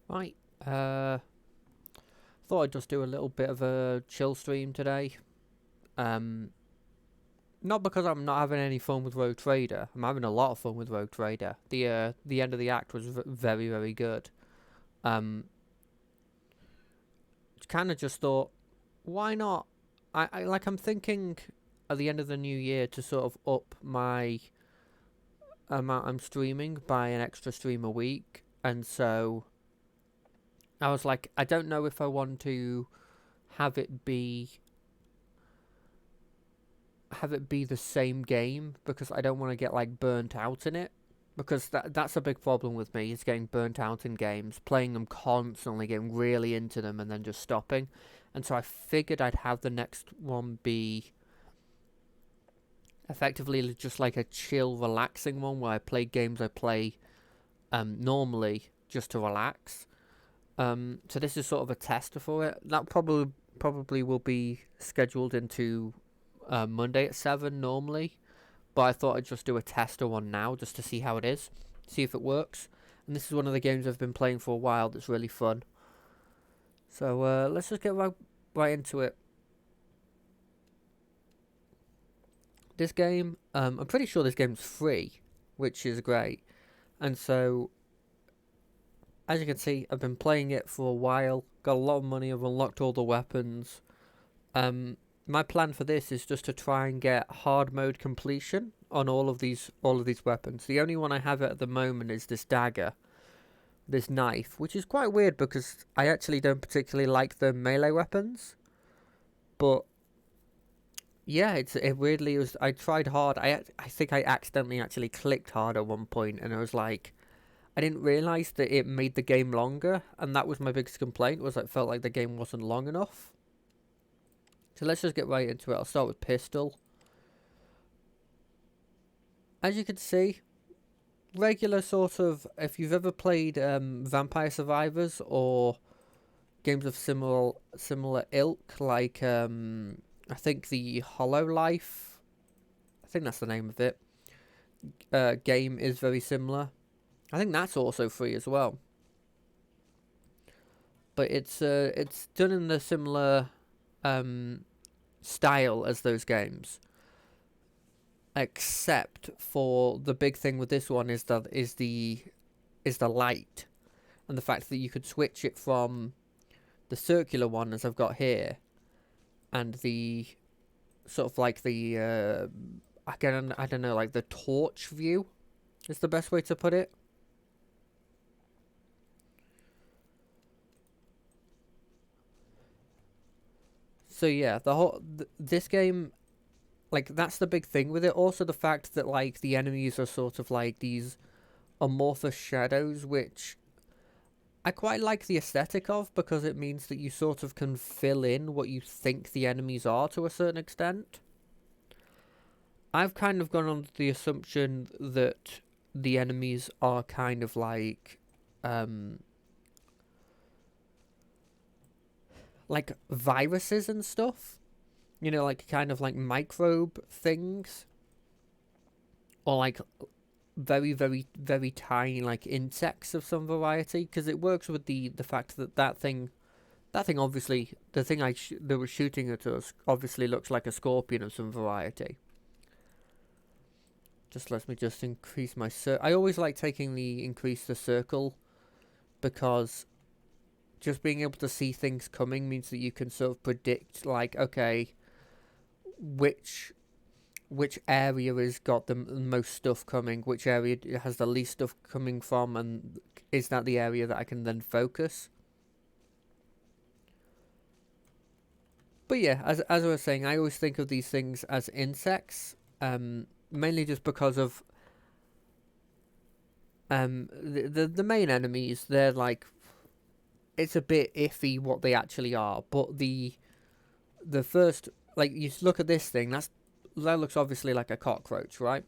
Right. Thought I'd just do a little bit of a chill stream today. Um, Not because I'm not having any fun with Rogue Trader. I'm having a lot of fun with Rogue Trader. The end of the act was very very good. Um, kind of just thought, why not? I'm thinking at the end of the new year to sort of up my amount I'm streaming by an extra stream a week, and so I was like, I don't know if I want to have it be the same game because I don't want to get like burnt out in it, because that's a big problem with me, is getting burnt out in games, playing them constantly, getting really into them and then just stopping. And so I figured I'd have the next one be effectively just like a chill relaxing one where I play games I play normally just to relax. So this is sort of a tester for it. That probably will be scheduled into Monday at 7 normally, but I thought I'd just do a tester one now just to see how it is, see if it works. And this is one of the games I've been playing for a while that's really fun. So let's just get right into it. This game, I'm pretty sure this game's free, which is great. And so, as you can see, I've been playing it for a while, got a lot of money, I've unlocked all the weapons. My plan for this is just to try and get hard mode completion on all of these weapons. The only one I have at the moment is this dagger, this knife, which is quite weird because I actually don't particularly like the melee weapons. But yeah, it weirdly was. I tried hard. I think I accidentally actually clicked hard at one point, and I was like, I didn't realize that it made the game longer, and that was my biggest complaint. Was I felt like the game wasn't long enough. So let's just get right into it. I'll start with pistol. As you can see, regular sort of. If you've ever played Vampire Survivors or games of similar ilk, like I think the Hollow Life, I think that's the name of it. Game is very similar. I think that's also free as well. But it's done in the similar style as those games, except for the big thing with this one is the light, and the fact that you could switch it from the circular one as I've got here, and the sort of like the I don't know, like the torch view is the best way to put it. So yeah, this game, like that's the big thing with it. Also the fact that like the enemies are sort of like these amorphous shadows, which I quite like the aesthetic of, because it means that you sort of can fill in what you think the enemies are to a certain extent. I've kind of gone on the assumption that the enemies are kind of like viruses and stuff. You know, like kind of like microbe things, or like very very very tiny like insects of some variety, because it works with the fact that that thing obviously, the thing that was shooting at us obviously looks like a scorpion of some variety. Just let me just increase my I always like taking the increase the circle, because just being able to see things coming means that you can sort of predict, like, okay, which area has got the most stuff coming, which area has the least stuff coming from, and is that the area that I can then focus. But yeah, as I was saying, I always think of these things as insects, mainly just because of the main enemies. They're like, it's a bit iffy what they actually are, but the first, like, you look at this thing, that looks obviously like a cockroach, right?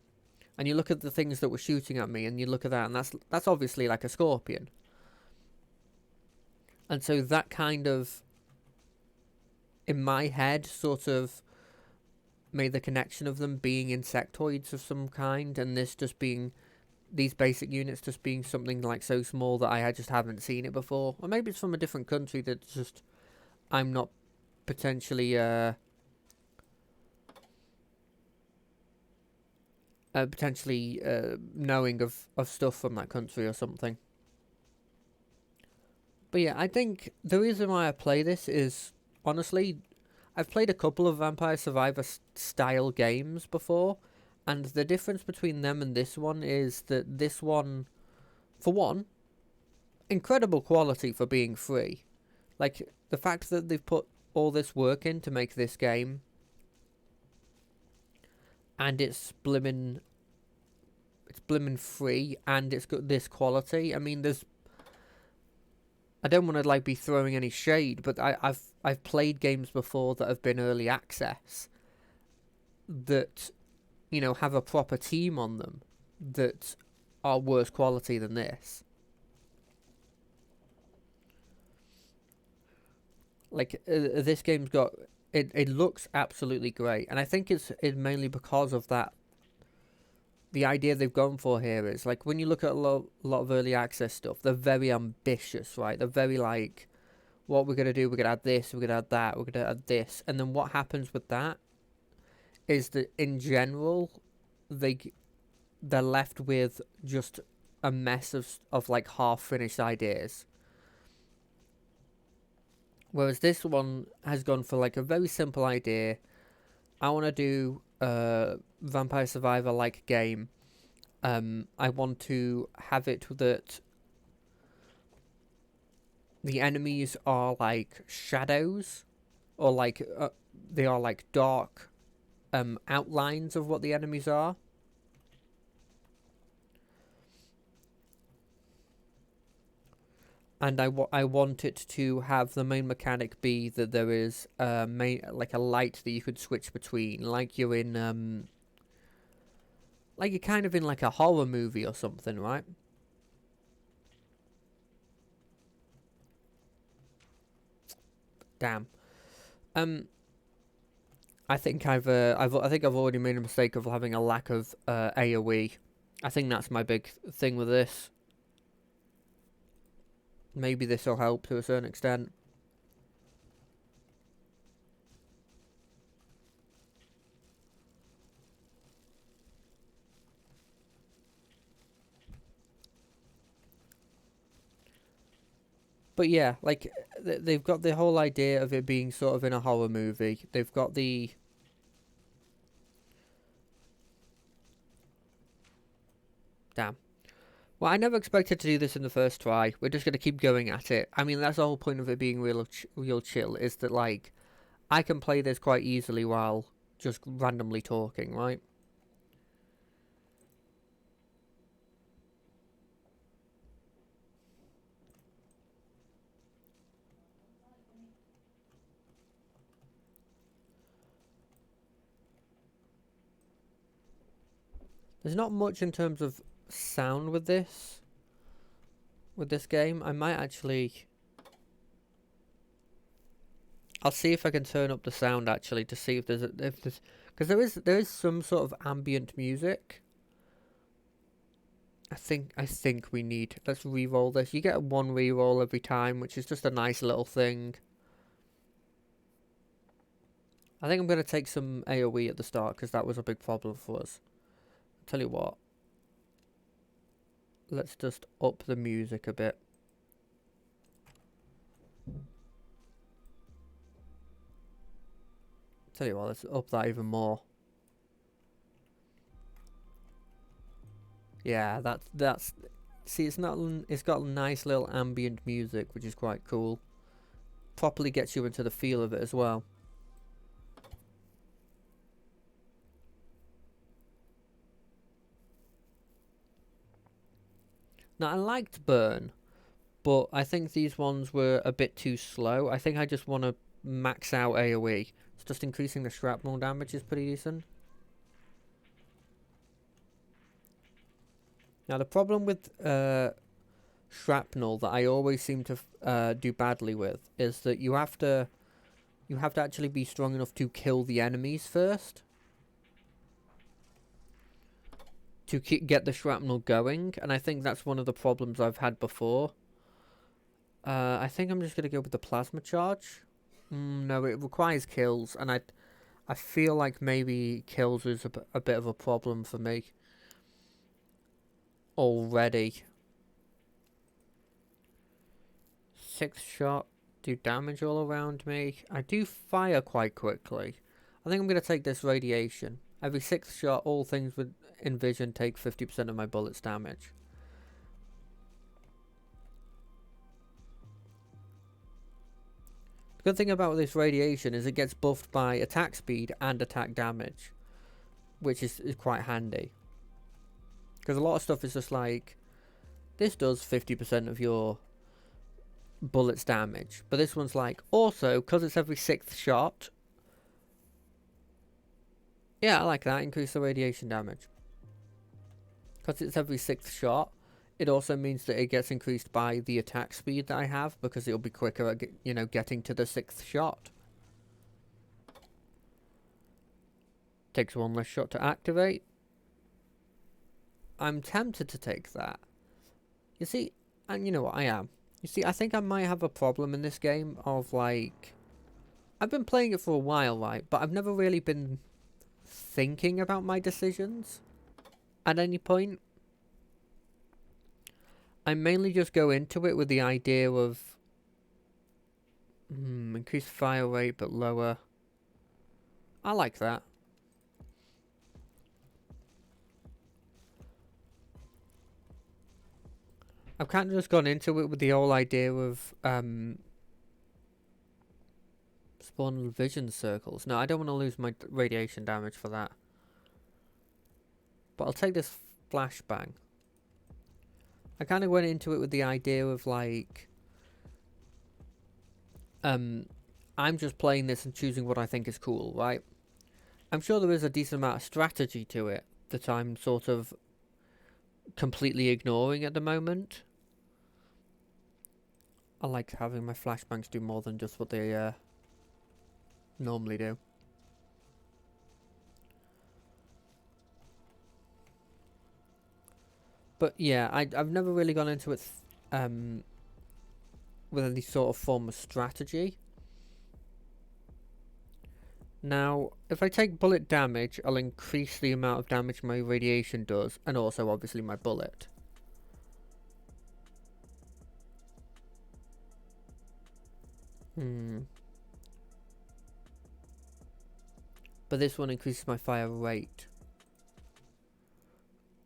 And you look at the things that were shooting at me, and you look at that, and that's obviously like a scorpion. And so that kind of, in my head, sort of made the connection of them being insectoids of some kind, and this just being these basic units just being something like so small that I just haven't seen it before, or maybe it's from a different country that just I'm not potentially knowing of stuff from that country or something. But yeah, I think the reason why I play this is, honestly, I've played a couple of Vampire Survivor style games before, and the difference between them and this one is that this one, for one, incredible quality for being free. Like, the fact that they've put all this work in to make this game, and it's blimmin' free, and it's got this quality. I mean, I don't want to like be throwing any shade, but I've played games before that have been early access that, you know, have a proper team on them that are worse quality than this. Like, this game's got it looks absolutely great, and I think it's mainly because of that. The idea they've gone for here is, like, when you look at a lot of early access stuff, they're very ambitious, right? They're very like, what we're going to do, we're going to add this, we're going to add that, we're going to add this. And then what happens with that is that, in general, they're left with just a mess of like, half-finished ideas. Whereas this one has gone for, like, a very simple idea. I want to do a Vampire Survivor-like game. I want to have it that the enemies are like shadows, or like they are like dark outlines of what the enemies are. And I want it to have the main mechanic be that there is like a light that you could switch between, like you're in like you're kind of in like a horror movie or something, right? Damn. I think I think I've already made a mistake of having a lack of AoE. I think that's my big thing with this. Maybe this will help to a certain extent. But yeah, like, they've got the whole idea of it being sort of in a horror movie. They've got the... Damn. Well, I never expected to do this in the first try. We're just going to keep going at it. I mean, that's the whole point of it being real chill, is that, like, I can play this quite easily while just randomly talking, right? There's not much in terms of sound with this game. I might actually... I'll see if I can turn up the sound, actually, to see if there's because there is some sort of ambient music. I think we need... Let's re-roll this. You get one re-roll every time, which is just a nice little thing. I think I'm going to take some AoE at the start, because that was a big problem for us. I'll tell you what. Let's just up the music a bit. Tell you what, let's up that even more. Yeah, that's... See, it's got a nice little ambient music, which is quite cool. Properly gets you into the feel of it as well. Now, I liked Burn, but I think these ones were a bit too slow. I think I just want to max out AoE. It's just increasing the shrapnel damage is pretty decent. Now, the problem with shrapnel that I always seem to do badly with is that you have to actually be strong enough to kill the enemies first to get the shrapnel going, and I think that's one of the problems I've had before. I think I'm just going to go with the plasma charge. No, it requires kills, and I feel like maybe kills is a bit of a problem for me already. 6th shot, do damage all around me. I do fire quite quickly. I think I'm going to take this radiation. Every 6th shot, all things in vision take 50% of my bullets damage. The good thing about this radiation is it gets buffed by attack speed and attack damage, which is quite handy. Because a lot of stuff is just like, this does 50% of your bullets damage, but this one's like, also, because it's every 6th shot, yeah, I like that, increase the radiation damage. Because it's every 6th shot, it also means that it gets increased by the attack speed that I have, because it'll be quicker at, getting to the 6th shot. Takes one less shot to activate. I'm tempted to take that. You see, and you know what, I am. You see, I think I might have a problem in this game of, like, I've been playing it for a while, right, but I've never really been thinking about my decisions at any point. I mainly just go into it with the idea of increase fire rate but lower. I like that. I've kind of just gone into it with the whole idea of spawn vision circles. No, I don't want to lose my radiation damage for that. But I'll take this flashbang. I kind of went into it with the idea of, like, I'm just playing this and choosing what I think is cool, right? I'm sure there is a decent amount of strategy to it that I'm sort of completely ignoring at the moment. I like having my flashbangs do more than just what they normally do. But yeah, I've never really gone into it with any sort of form of strategy. Now, if I take bullet damage, I'll increase the amount of damage my radiation does, and also obviously my bullet. But this one increases my fire rate.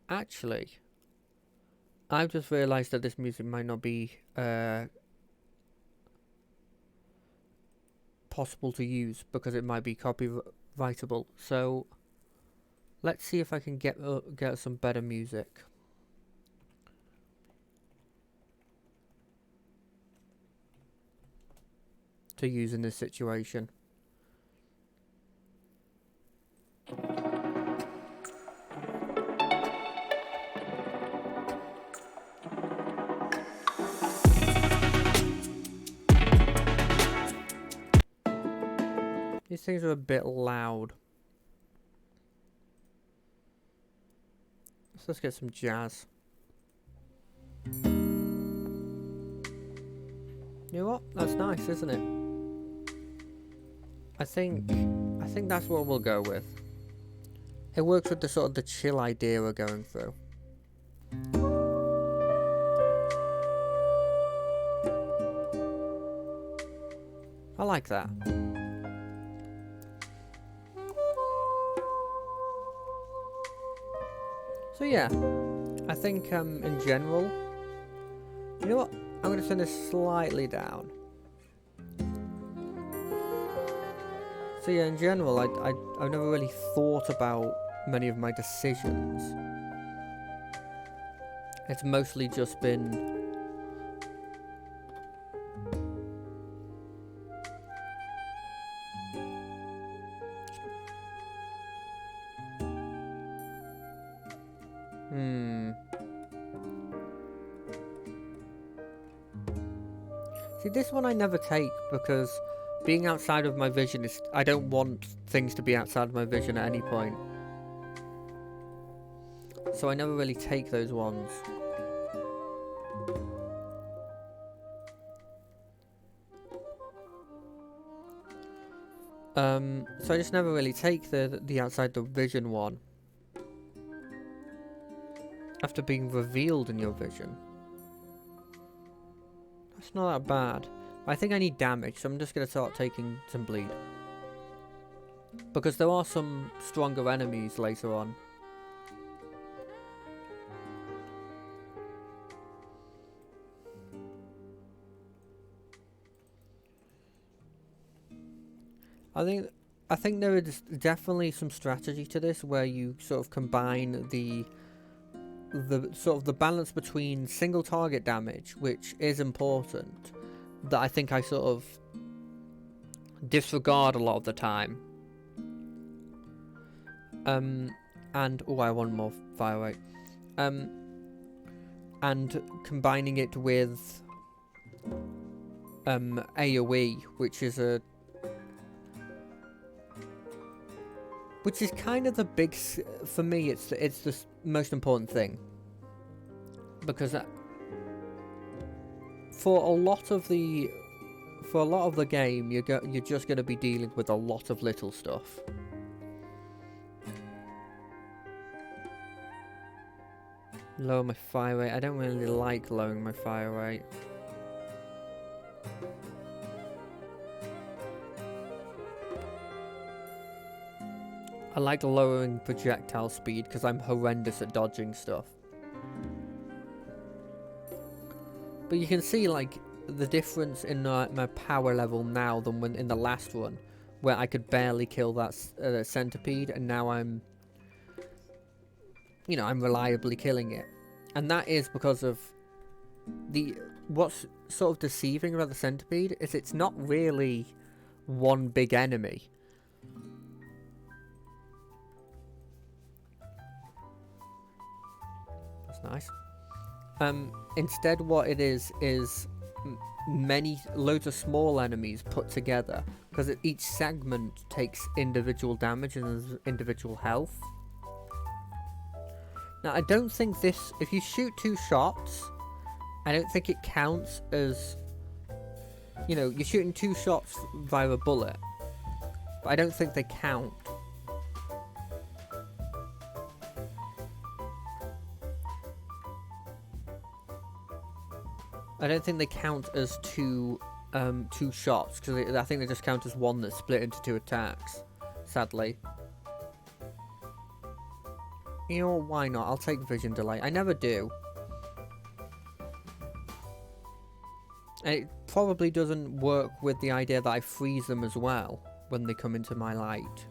Actually, I've just realised that this music might not be possible to use because it might be copyrightable. So let's see if I can get some better music. To use in this situation. These things are a bit loud. So let's get some jazz. You know what? That's nice, isn't it? I think that's what we'll go with. It works with the sort of the chill idea we're going through. I like that. So yeah, I think in general, you know what? I'm going to turn this slightly down. So yeah, in general, I've never really thought about many of my decisions. It's mostly just been See, this one I never take because being outside of my vision is... I don't want things to be outside of my vision at any point. so I never really take those ones. So I just never really take the outside the vision one. After being revealed in your vision. That's not that bad. I think I need damage, so I'm just going to start taking some bleed. Because there are some stronger enemies later on. I think there is definitely some strategy to this where you sort of combine the sort of the balance between single target damage, which is important, that I think I sort of disregard a lot of the time. And oh, I want more fire rate. And combining it with AoE, which is kind of the big, for me, it's the most important thing, because for a lot of the game, you're just going to be dealing with a lot of little stuff. Lower my fire rate. I don't really like lowering my fire rate. I like lowering projectile speed because I'm horrendous at dodging stuff. But you can see like the difference in my power level now than when in the last one, where I could barely kill that centipede, and now I'm reliably killing it. And that is because of what's sort of deceiving about the centipede is it's not really one big enemy. Nice. Instead, what it is loads of small enemies put together, because each segment takes individual damage and individual health. Now, I don't think this, if you shoot 2 shots, I don't think it counts as, you're shooting 2 shots via a bullet, but I don't think they count. I don't think they count as two shots, because I think they just count as one that's split into 2 attacks, sadly. You know, why not? I'll take Vision Delay. I never do. And it probably doesn't work with the idea that I freeze them as well when they come into my light.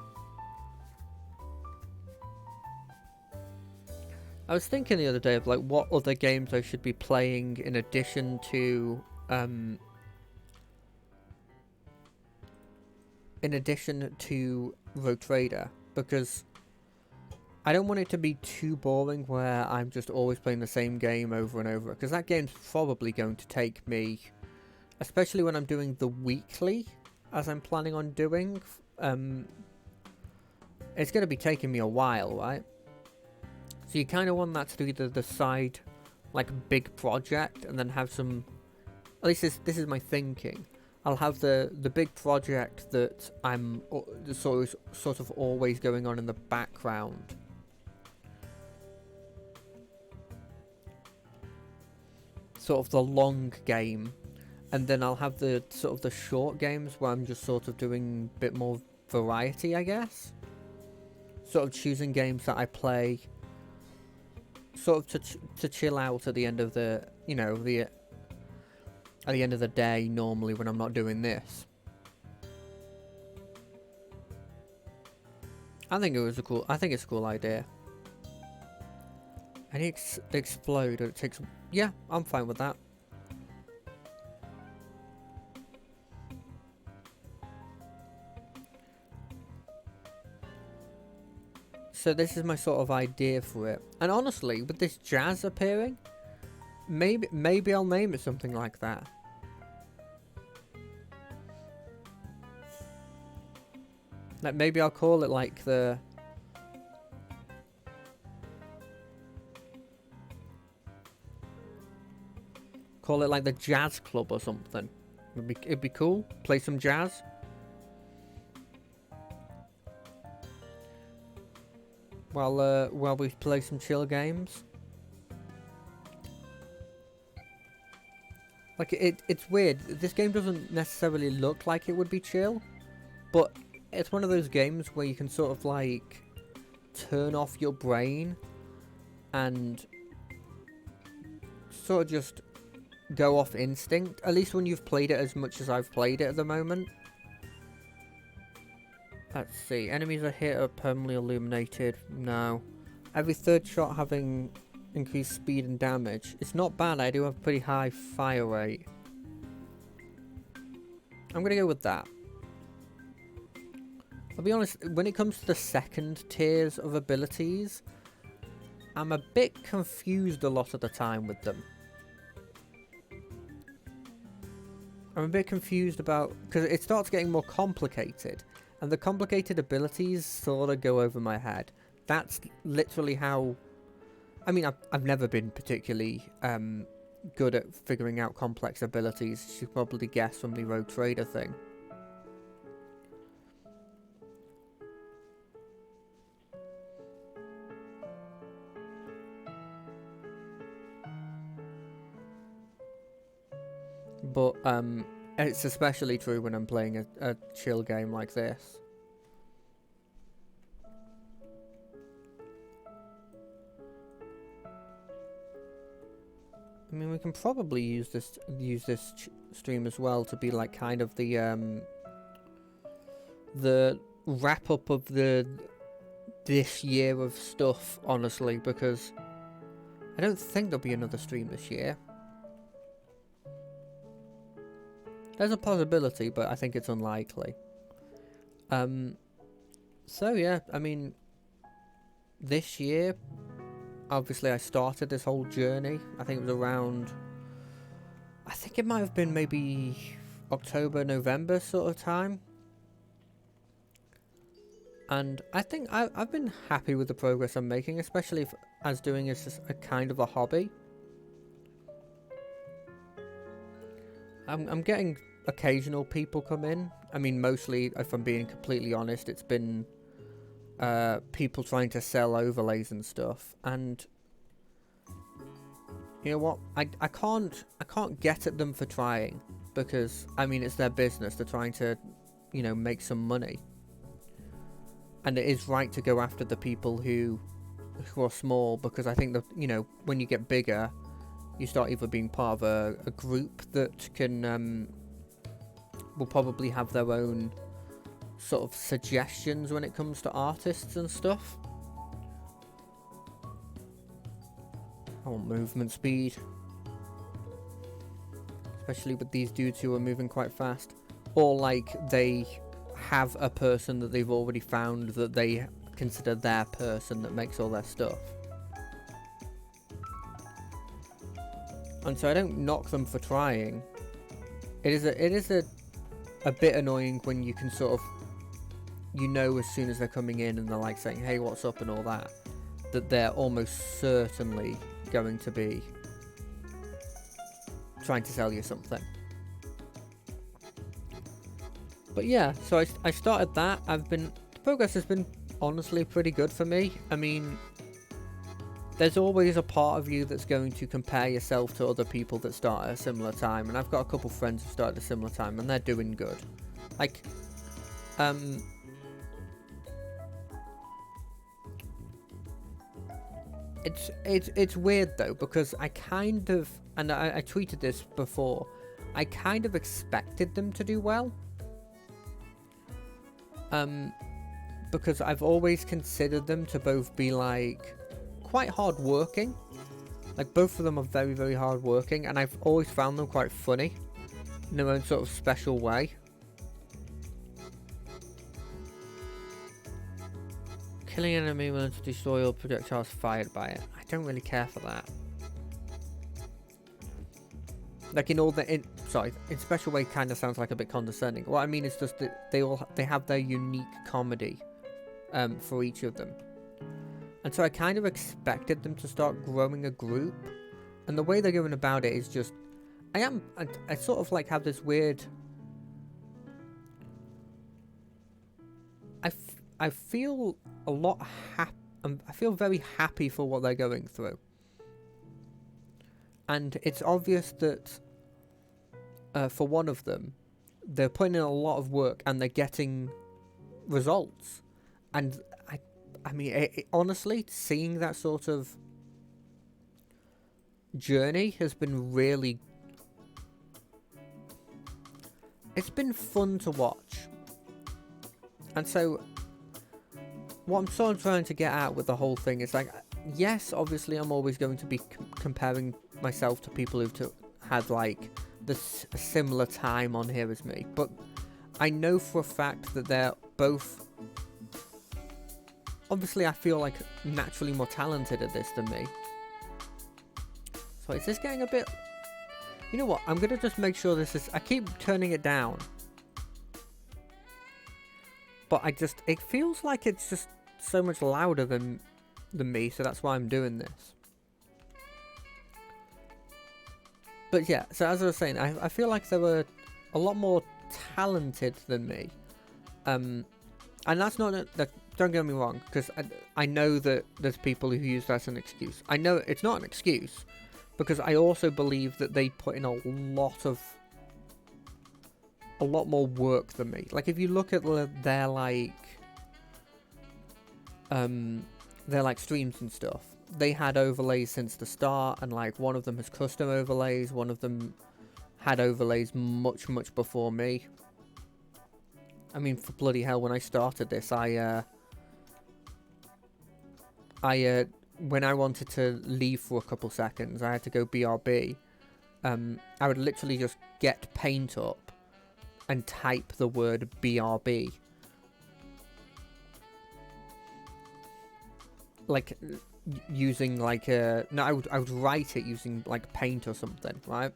I was thinking the other day of like what other games I should be playing in addition to Rogue Trader, because I don't want it to be too boring where I'm just always playing the same game over and over, because that game's probably going to take me, especially when I'm doing the weekly, as I'm planning on doing, it's going to be taking me a while, right? So you kind of want that to be the side, like, big project, and then have some, at least this is my thinking. I'll have the big project that I'm sort of always going on in the background. Sort of the long game. And then I'll have the sort of the short games where I'm just sort of doing a bit more variety, I guess. Sort of choosing games that I play sort of to chill out at the end of the, at the end of the day, normally when I'm not doing this. I think it's a cool idea. And explode, it takes, yeah, I'm fine with that. So this is my sort of idea for it. And honestly, with this jazz appearing, maybe I'll name it something like that. Like maybe I'll call it like the Call it like the jazz club or something. It'd be cool. Play some jazz. While we play some chill games. Like, it's weird. This game doesn't necessarily look like it would be chill, but it's one of those games where you can sort of, like, turn off your brain and sort of just go off instinct. At least when you've played it as much as I've played it at the moment. Let's see. Enemies are hit or permanently illuminated. No. Every third shot having increased speed and damage. It's not bad. I do have a pretty high fire rate. I'm going to go with that. I'll be honest, when it comes to the second tiers of abilities, I'm a bit confused a lot of the time with them. I'm a bit confused about... because it starts getting more complicated. And the complicated abilities sort of go over my head. That's literally how... I mean, I've never been particularly good at figuring out complex abilities. You should probably guess from the Rogue Trader thing. But it's especially true when I'm playing a chill game like this. I mean, we can probably use this stream as well to be like kind of the wrap up of this year of stuff, honestly, because I don't think there'll be another stream this year. There's a possibility, but I think it's unlikely. So yeah, I mean, this year, obviously I started this whole journey. I think it was around... I think it might have been maybe October, November sort of time. And I think I've been happy with the progress I'm making, especially as doing this as a kind of a hobby. I'm getting occasional people come in. I mean, mostly, if I'm being completely honest, it's been people trying to sell overlays and stuff. And you know what? I can't get at them for trying, because I mean, it's their business. They're trying to, you know, make some money. And it is right to go after the people who are small, because I think that, you know, when you get bigger, you start either being part of a group that can will probably have their own sort of suggestions when it comes to artists and stuff. I want movement speed, especially with these dudes who are moving quite fast, or like they have a person that they've already found that they consider their person that makes all their stuff. And so I don't knock them for trying. It is a bit annoying when you can sort of, you know, as soon as they're coming in and they're like saying, hey, what's up and all that, that they're almost certainly going to be trying to sell you something. But yeah, so I started that. The progress has been honestly pretty good for me. I mean, there's always a part of you that's going to compare yourself to other people that start at a similar time, and I've got a couple friends who started at a similar time, and they're doing good. Like, it's weird though, because I kind of, and I tweeted this before, I kind of expected them to do well. Because I've always considered them to both be like quite hard working. Like, both of them are very, very hard working, and I've always found them quite funny in their own sort of special way. Killing an enemy will to destroy all projectiles fired by it. I don't really care for that. Like, in special way kind of sounds like a bit condescending. What I mean is just that they have their unique comedy for each of them. And so I kind of expected them to start growing a group. And the way they're going about it is just, I sort of like have this weird. I feel a lot I feel very happy for what they're going through, and it's obvious that for one of them, they're putting in a lot of work and they're getting results, and I mean, honestly, seeing that sort of journey has been really. It's been fun to watch, and so what I'm sort of trying to get at with the whole thing is like, yes, obviously I'm always going to be comparing myself to people who've had like this similar time on here as me, but I know for a fact that they're both, obviously I feel like naturally more talented at this than me. So is this getting a bit, you know what, I'm gonna just make sure this is, I keep turning it down, but it feels like it's just so much louder than me, so that's why I'm doing this. But yeah, so as I was saying, I feel like they were a lot more talented than me. And that's not, don't get me wrong, because I know that there's people who use that as an excuse. I know it's not an excuse, because I also believe that they put in a lot more work than me. Like, if you look at their streams and stuff, they had overlays since the start, and like one of them has custom overlays, one of them had overlays much before me. I mean, for bloody hell, when I started this, when I wanted to leave for a couple seconds, I had to go BRB. I would literally just get Paint up and type the word BRB. Like, using like a... No, I would write it using like Paint or something, right?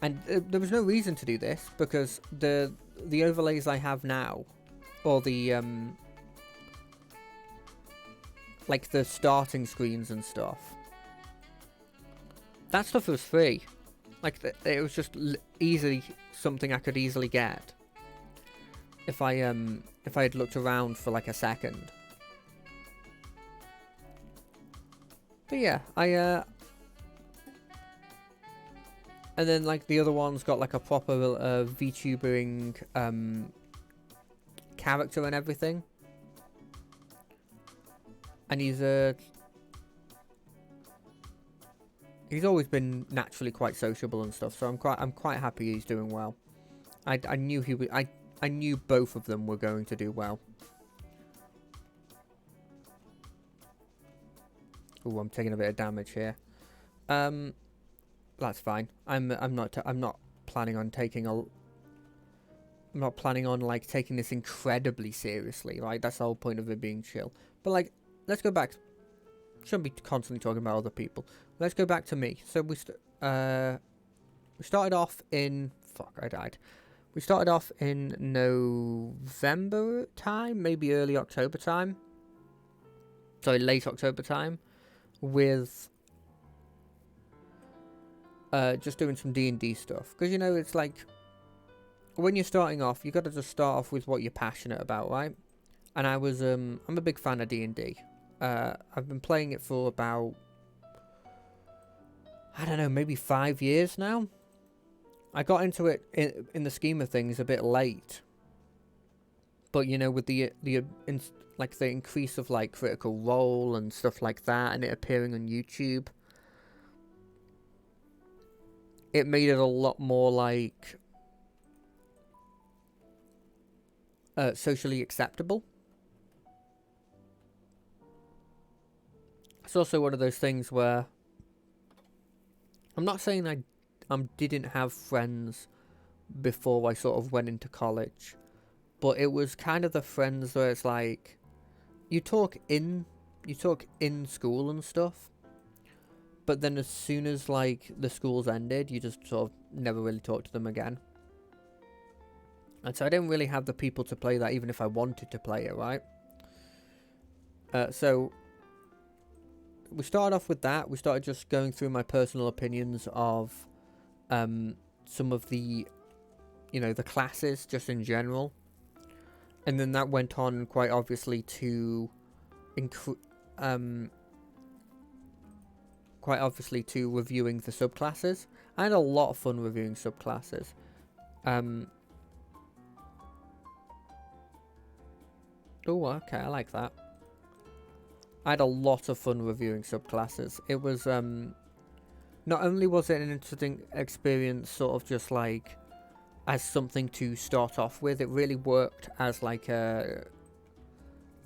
And there was no reason to do this, because the overlays I have now, or the like the starting screens and stuff, that stuff was free. Like, it was just easily something I could easily get if I had looked around for like a second. But yeah, and then like the other one's got like a proper VTubering character and everything, and he's always been naturally quite sociable and stuff, so I'm quite happy he's doing well. I knew he would. I knew both of them were going to do well. Ooh, I'm taking a bit of damage here. That's fine. I'm not planning on taking like taking this incredibly seriously. Right, that's the whole point of it being chill. But like, let's go back. Shouldn't be constantly talking about other people. Let's go back to me. So we started off in... Fuck, I died. We started off in November time, maybe early October time. Sorry, late October time, with just doing some D&D stuff. Because, you know, it's like, when you're starting off, you got to just start off with what you're passionate about, right? And I was, I'm a big fan of D&D. I've been playing it for about, I don't know, maybe 5 years now. I got into it in the scheme of things a bit late, but you know, with the increase of like Critical Role and stuff like that, and it appearing on YouTube, it made it a lot more like socially acceptable. It's also one of those things where I'm not saying I didn't have friends before I sort of went into college, but it was kind of the friends where it's like you talk in school and stuff, but then as soon as like the school's ended, you just sort of never really talk to them again. And so I didn't really have the people to play that, even if I wanted to play it, right? So we started off with that. We started just going through my personal opinions of some of the, the classes just in general, and then that went on quite obviously to quite obviously to reviewing the subclasses. I had a lot of fun reviewing subclasses. Oh, okay, I like that. I had a lot of fun reviewing subclasses. It was, not only was it an interesting experience, sort of just like as something to start off with, it really worked as like a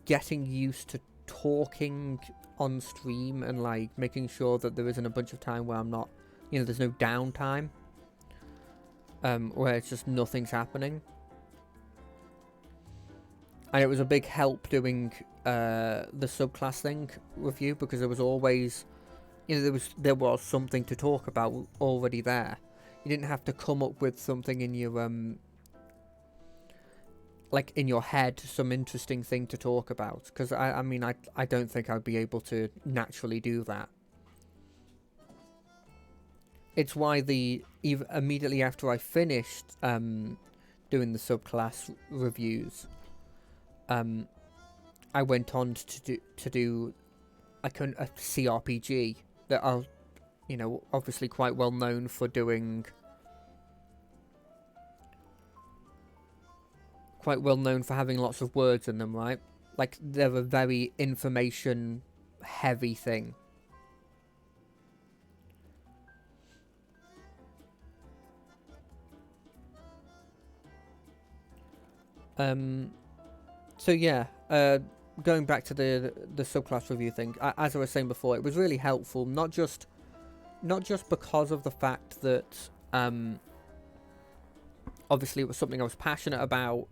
getting used to talking on stream and like making sure that there isn't a bunch of time where I'm not, there's no downtime, where it's just nothing's happening. And it was a big help doing the subclass thing review, because there was always, there was something to talk about already there. You didn't have to come up with something in your like in your head, some interesting thing to talk about, because I mean I don't think I'd be able to naturally do that. It's why immediately after I finished doing the subclass reviews, I went on to do like a CRPG that are, obviously quite well known for doing. Quite well known for having lots of words in them, right? Like, they're a very information heavy thing. So yeah, going back to the subclass review thing, as I was saying before, it was really helpful, not just because of the fact that obviously it was something I was passionate about.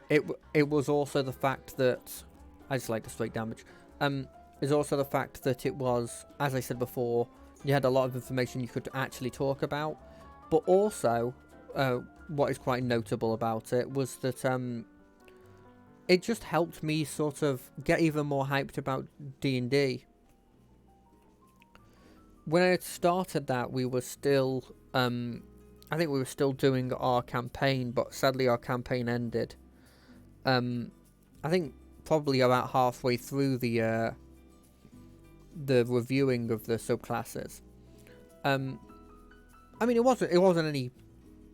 It was also the fact that I just like the straight damage. Is also the fact that it was, as I said before, you had a lot of information you could actually talk about, but also what is quite notable about it was that it just helped me sort of get even more hyped about D&D. When I had started that, we were still, I think we were still doing our campaign, but sadly our campaign ended. I think probably about halfway through the reviewing of the subclasses. I mean, it wasn't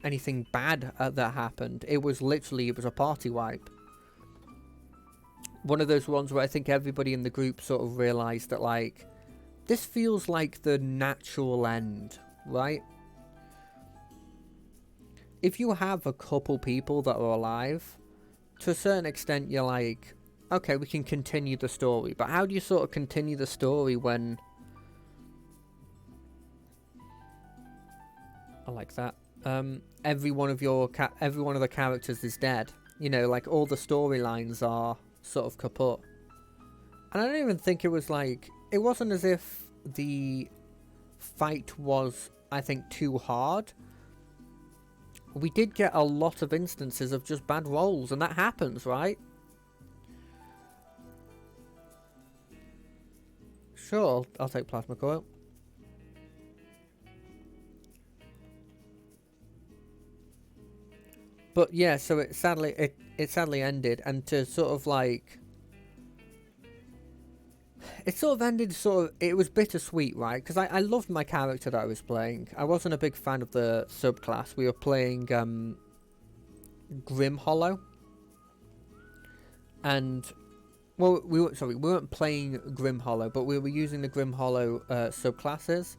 anything bad that happened. It was a party wipe. One of those ones where I think everybody in the group sort of realised that, like, this feels like the natural end, right? If you have a couple people that are alive, to a certain extent you're like, okay, we can continue the story. But how do you sort of continue the story when... I like that. Every one of the characters is dead. Like, all the storylines are sort of kaput. And I don't even think it was like... It wasn't as if the fight was, I think, too hard. We did get a lot of instances of just bad rolls, and that happens, right? Sure, I'll take plasma coil. But yeah, so it sadly ended, and to sort of like... It sort of ended it was bittersweet, right? Because I loved my character that I was playing. I wasn't a big fan of the subclass. We were playing Grim Hollow. And, well, we weren't playing Grim Hollow, but we were using the Grim Hollow subclasses.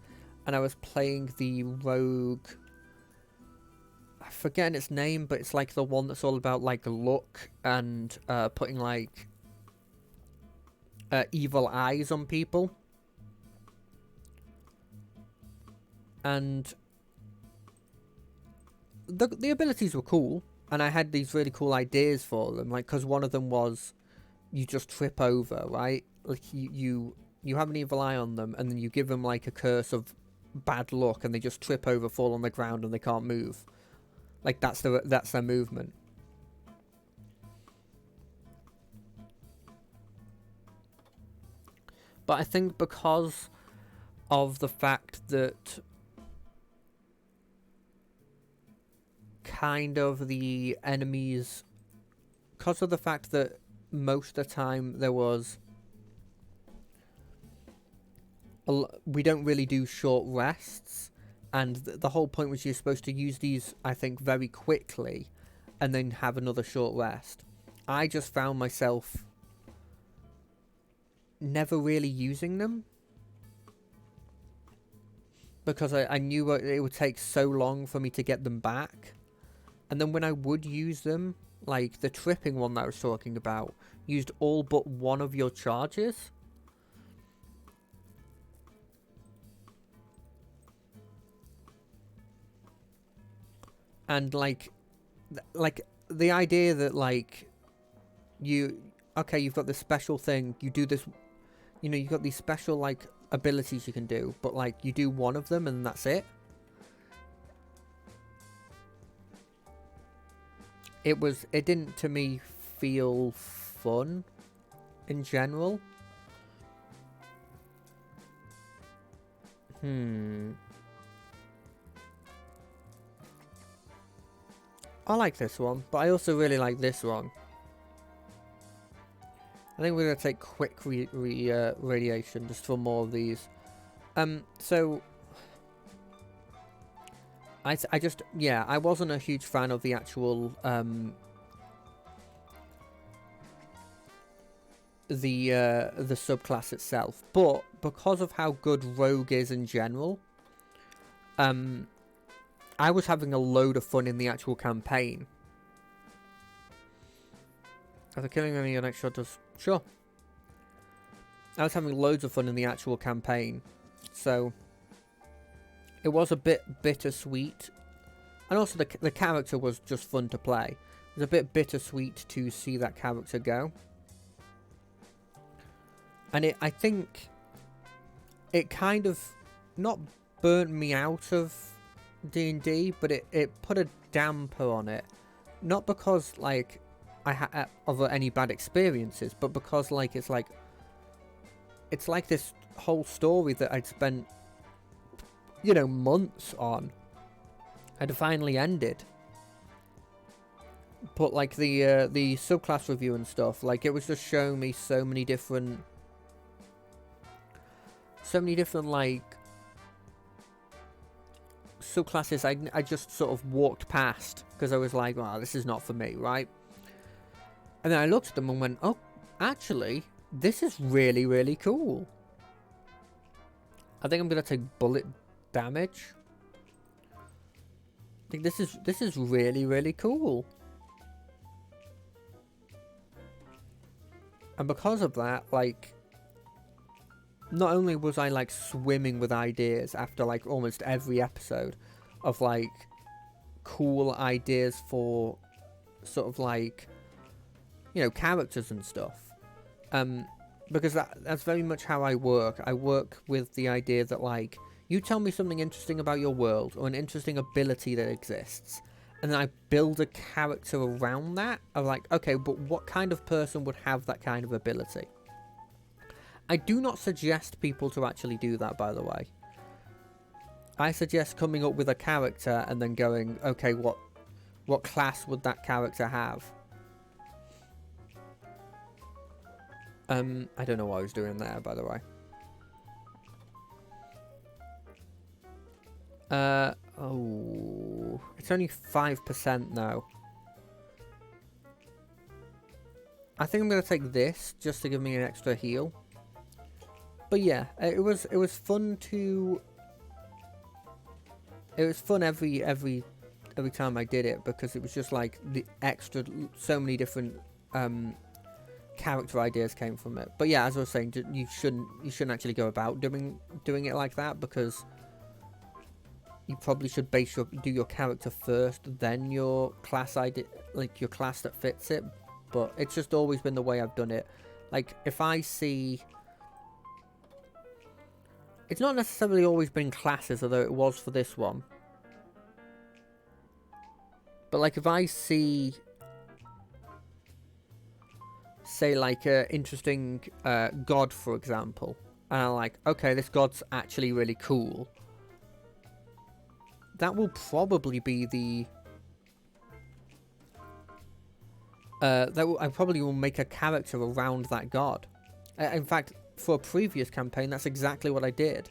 And I was playing the rogue... I'm forgetting its name, but it's like the one that's all about like luck and putting like... evil eyes on people. And the abilities were cool, and I had these really cool ideas for them, like, because one of them was you just trip over, right? Like, you have an evil eye on them, and then you give them like a curse of bad luck, and they just trip over, fall on the ground, and they can't move. Like, that's their movement. But I think because of the fact that kind of the enemies, because of the fact that most of the time there was we don't really do short rests, and the whole point was you're supposed to use these, I think, very quickly and then have another short rest. I just found myself never really using them because I knew it would take so long for me to get them back. And then when I would use them, like the tripping one that I was talking about, used all but one of your charges. And like the idea that like you've got this special thing, you do this, you know, you've got these special like abilities you can do, but like you do one of them and that's it. It didn't to me feel fun in general. I like this one, but I also really like this one. I think we're going to take quick radiation just for more of these. So I just, yeah, I wasn't a huge fan of the actual, the subclass itself, but because of how good Rogue is in general, I was having a load of fun in the actual campaign. After killing any next shot does... Sure. I was having loads of fun in the actual campaign. So, it was a bit bittersweet. And also the character was just fun to play. It was a bit bittersweet to see that character go. And I think it kind of not burnt me out of D&D, but it put a damper on it. Not because like I had any bad experiences, but because like it's like this whole story that I'd spent, you know, months on had finally ended. But like the subclass review and stuff, like it was just showing me so many different like subclasses I just sort of walked past because I was like, well, this is not for me, right? And then I looked at them and went, oh, actually, this is really, really cool. I think I'm gonna take bullet damage. I think this is really, really cool. And because of that, like, not only was I like swimming with ideas after like almost every episode of like cool ideas for sort of like, you know, characters and stuff, because that's very much how I work. I work with the idea that like, you tell me something interesting about your world or an interesting ability that exists, and then I build a character around that. I'm like, okay, but what kind of person would have that kind of ability? I do not suggest people to actually do that, by the way. I suggest coming up with a character and then going, okay, what class would that character have? I don't know what I was doing there, by the way. Oh, it's only 5% now. I think I'm gonna take this just to give me an extra heal. But yeah, it was fun to. It was fun every time I did it, because it was just like the extra, so many different character ideas came from it. But yeah, as I was saying, you shouldn't actually go about doing it like that, because you probably should do your character first, then your class idea, like your class that fits it. But it's just always been the way I've done it. Like if I see. It's not necessarily always been classes, although it was for this one. But like if I see, say like a interesting god, for example, and I'm like, okay, this god's actually really cool, that will probably be the... I probably will make a character around that god. In fact, for a previous campaign, that's exactly what I did.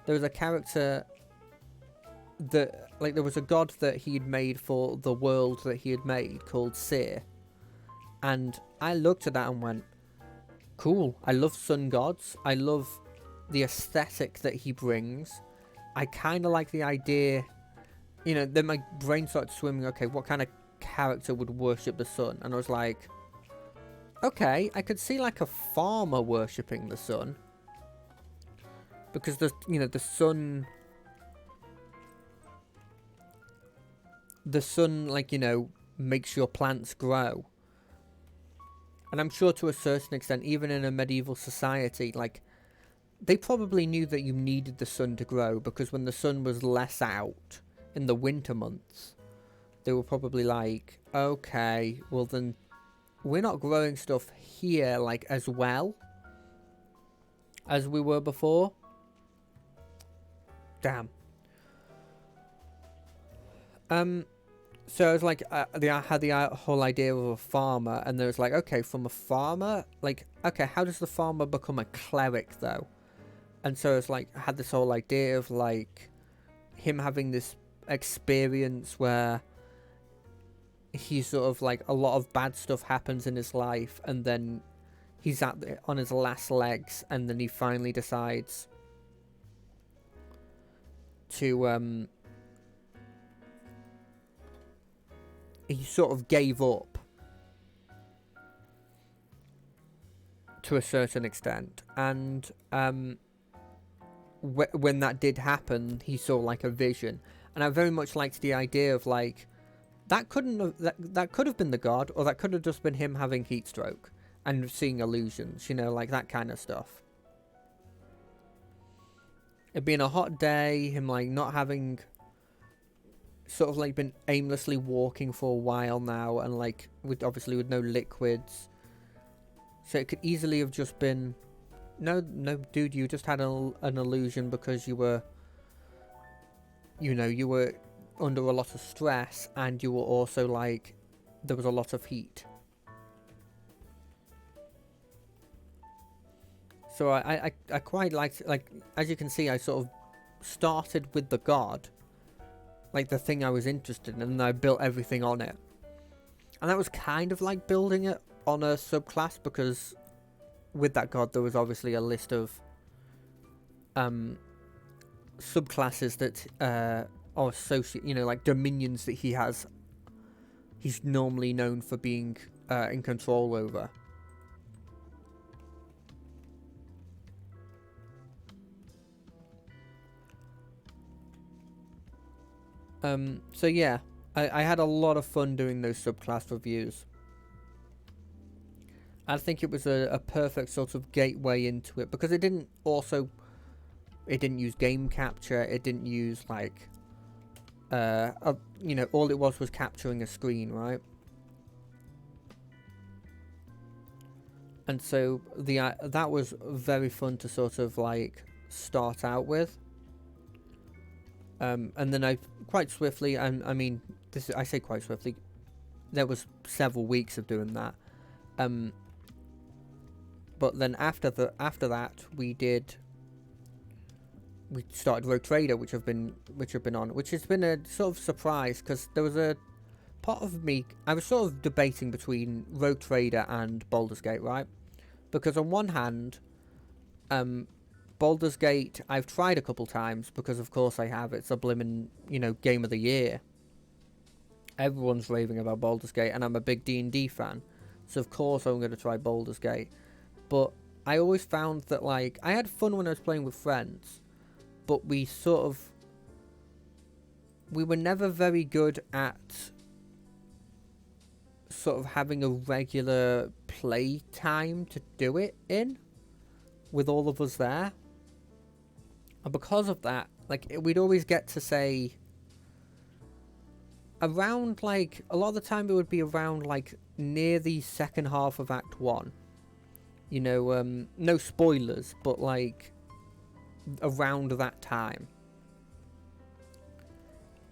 There was a character that, like, there was a god that he'd made for the world that he had made called Seer. And I looked at that and went, cool, I love sun gods. I love the aesthetic that he brings. I kind of like the idea, you know, then my brain started swimming, okay, what kind of character would worship the sun? And I was like, okay, I could see like a farmer worshipping the sun. Because the, you know, the sun, like, you know, makes your plants grow. And I'm sure to a certain extent, even in a medieval society, like, they probably knew that you needed the sun to grow, because when the sun was less out in the winter months, they were probably like, okay, well then, we're not growing stuff here, like, as well as we were before. Damn. So I was like, I had the whole idea of a farmer, and there was like, okay, from a farmer, like, okay, how does the farmer become a cleric though? And so it's like, I had this whole idea of like him having this experience where he's sort of like, a lot of bad stuff happens in his life, and then he's on his last legs, and then he finally decides to he sort of gave up to a certain extent, and when that did happen, he saw like a vision. And I very much liked the idea of like, that couldn't have, that could have been the god, or that could have just been him having heat stroke and seeing illusions, you know, like that kind of stuff. It being a hot day, him like not having, sort of like been aimlessly walking for a while now, and like with no liquids, so it could easily have just been, no dude, you just had an illusion because you were, you know, you were under a lot of stress, and you were also like, there was a lot of heat. So I quite liked, like, as you can see, I sort of started with the god, like the thing I was interested in, and then I built everything on it. And that was kind of like building it on a subclass, because with that god there was obviously a list of subclasses that are associate, you know, like dominions that he's normally known for being in control over. So yeah, I had a lot of fun doing those subclass reviews. I think it was a perfect sort of gateway into it, because it didn't use game capture, it didn't use like, you know, all it was capturing a screen, right? And so that was very fun to sort of like start out with. And then I quite swiftly, I mean, I say quite swiftly, there was several weeks of doing that. But then after that, we started Rogue Trader, which has been on, which has been a sort of surprise, because there was a part of me, I was sort of debating between Rogue Trader and Baldur's Gate, right? Because on one hand, Baldur's Gate, I've tried a couple times, because of course I have. It's a blimmin', you know, game of the year. Everyone's raving about Baldur's Gate, and I'm a big D&D fan, so of course I'm going to try Baldur's Gate. But I always found that, like, I had fun when I was playing with friends, but we were never very good at sort of having a regular play time to do it in, with all of us there. And because of that, like, we'd always get to say, around, like, a lot of the time it would be around, like, near the second half of Act 1. You know, no spoilers, but, like, around that time.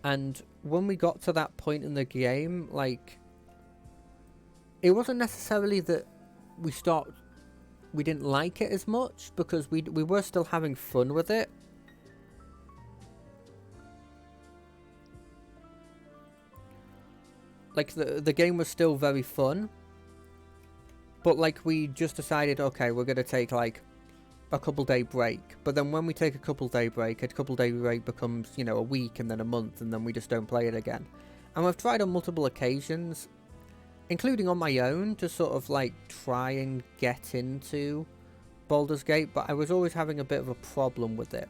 And when we got to that point in the game, like, it wasn't necessarily that we didn't like it as much, because we were still having fun with it. Like, the game was still very fun, but like, we just decided, okay, we're gonna take like a couple day break. But then when we take a couple day break becomes, you know, a week and then a month, and then we just don't play it again. And I've tried on multiple occasions, including on my own, to sort of like try and get into Baldur's Gate, but I was always having a bit of a problem with it.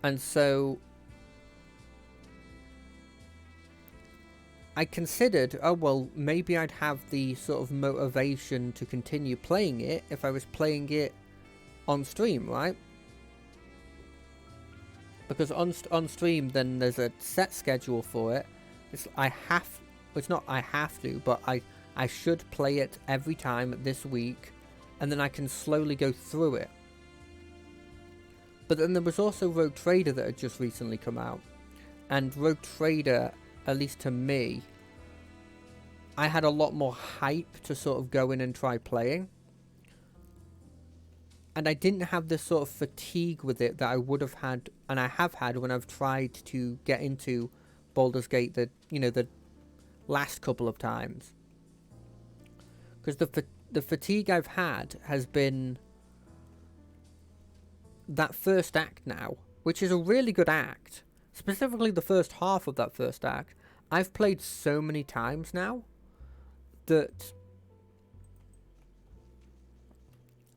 And so I considered, oh well, maybe I'd have the sort of motivation to continue playing it if I was playing it on stream, right? Because on stream, then there's a set schedule for it. It's not I have to, but I should play it every time this week, and then I can slowly go through it. But then there was also Rogue Trader that had just recently come out, and Rogue Trader, at least to me, I had a lot more hype to sort of go in and try playing. And I didn't have this sort of fatigue with it that I would have had, and I have had when I've tried to get into Baldur's Gate, the last couple of times. Because the fatigue I've had has been that first act now, which is a really good act. Specifically the first half of that first act, I've played so many times now that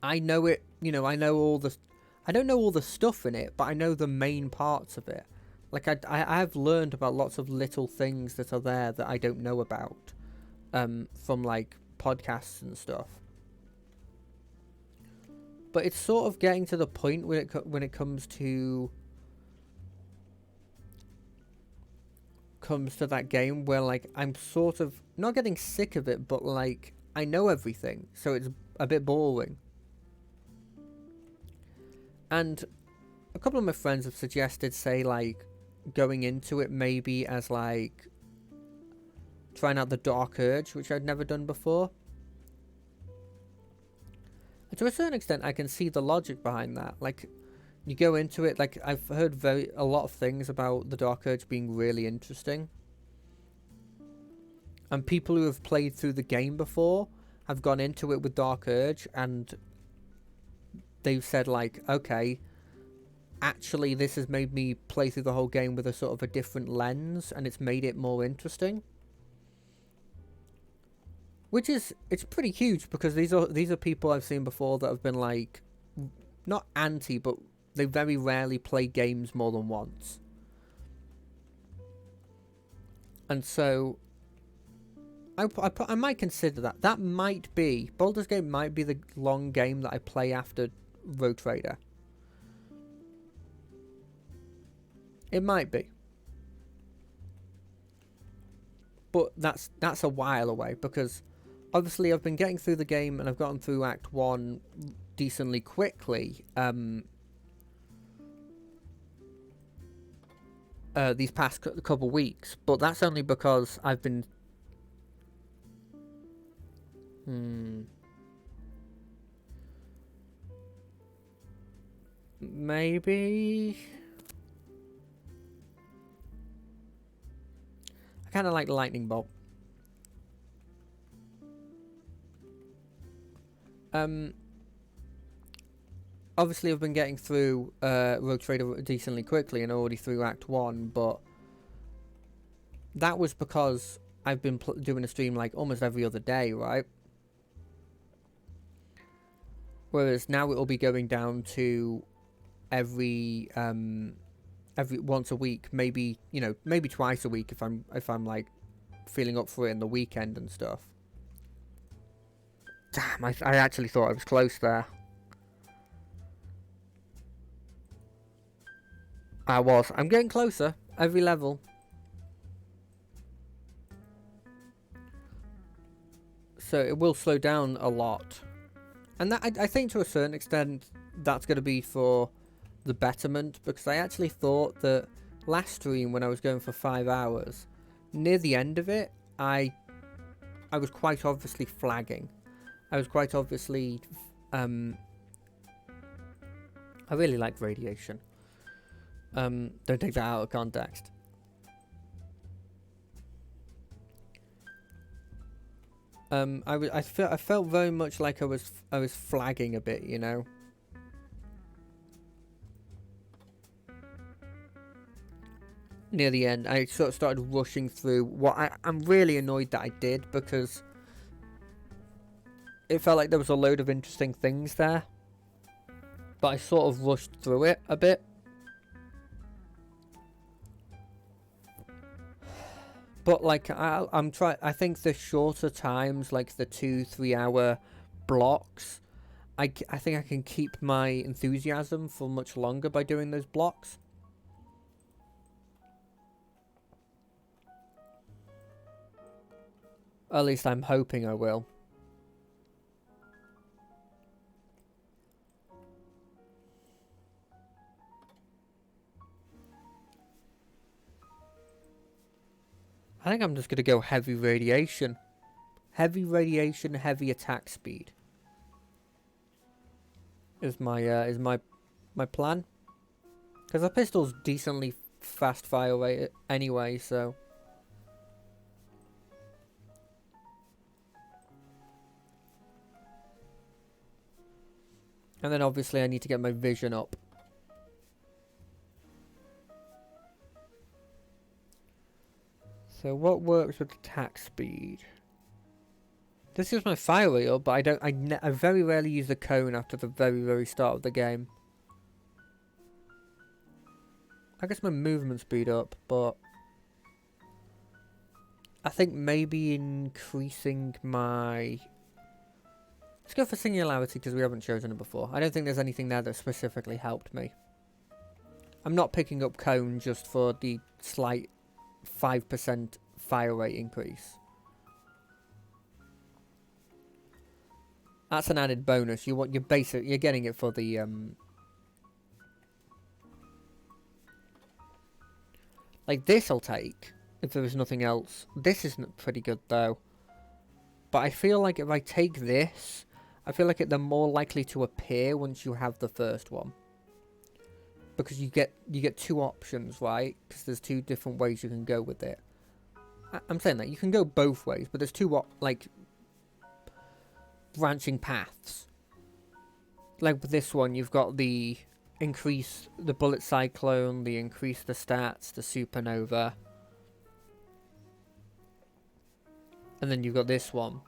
I know it, you know, I don't know all the stuff in it, but I know the main parts of it. Like, I've learned about lots of little things that are there that I don't know about, from, like, podcasts and stuff. But it's sort of getting to the point when it comes to that game where, like, I'm sort of not getting sick of it, but like, I know everything, so it's a bit boring. And a couple of my friends have suggested, say, like, going into it maybe as like trying out the Dark Urge, which I'd never done before. And to a certain extent, I can see the logic behind that. Like, you go into it, like, I've heard a lot of things about the Dark Urge being really interesting. And people who have played through the game before have gone into it with Dark Urge, and they've said, like, okay, actually this has made me play through the whole game with a sort of a different lens, and it's made it more interesting. Which is, it's pretty huge, because these are people I've seen before that have been, like, not anti, but they very rarely play games more than once. And so I might consider that. That might be, Baldur's Gate might be the long game that I play after Rogue Trader. It might be. But that's a while away, because obviously I've been getting through the game and I've gotten through Act 1 decently quickly these past couple weeks, but that's only because I've been maybe I kind of like Lightning Bolt. Obviously I've been getting through Rogue Trader decently quickly and already through Act 1, but that was because I've been doing a stream like almost every other day, right? Whereas now it will be going down to every once a week, maybe, you know, maybe twice a week if I'm like feeling up for it in the weekend and stuff. Damn, I actually thought I was close there. I was. I'm getting closer every level. So it will slow down a lot. And that I think to a certain extent that's going to be for the betterment, because I actually thought that last stream when I was going for 5 hours, near the end of it, I was quite obviously flagging. I was quite obviously I really like radiation. Don't take that out of context. I felt very much like I was flagging a bit, you know. Near the end, I sort of started rushing through what I'm really annoyed that I did, because it felt like there was a load of interesting things there, but I sort of rushed through it a bit. But like I'm trying. I think the shorter times, like the 2-3 hour blocks, I think I can keep my enthusiasm for much longer by doing those blocks. At least I'm hoping I will. I think I'm just going to go heavy radiation. Heavy radiation, heavy attack speed. Is my plan. Because the pistol's decently fast fire rate anyway, so. And then obviously I need to get my vision up. So what works with attack speed? This is my fire rate up, but I very rarely use the cone after the very start of the game. I guess my movement speed up, but I think maybe increasing my... Let's go for singularity because we haven't chosen it before. I don't think there's anything there that specifically helped me. I'm not picking up cone just for the slight 5% fire rate increase. That's an added bonus. You're getting it for the like this I'll take if there is nothing else. This isn't pretty good though. But I feel like if I take this, I feel like they're more likely to appear once you have the first one. Because you get 2 options, right? Because there's 2 different ways you can go with it. I'm saying that you can go both ways, but there's 2 like branching paths. Like with this one, you've got the increase the bullet cyclone, the increase the stats, the supernova, and then you've got this one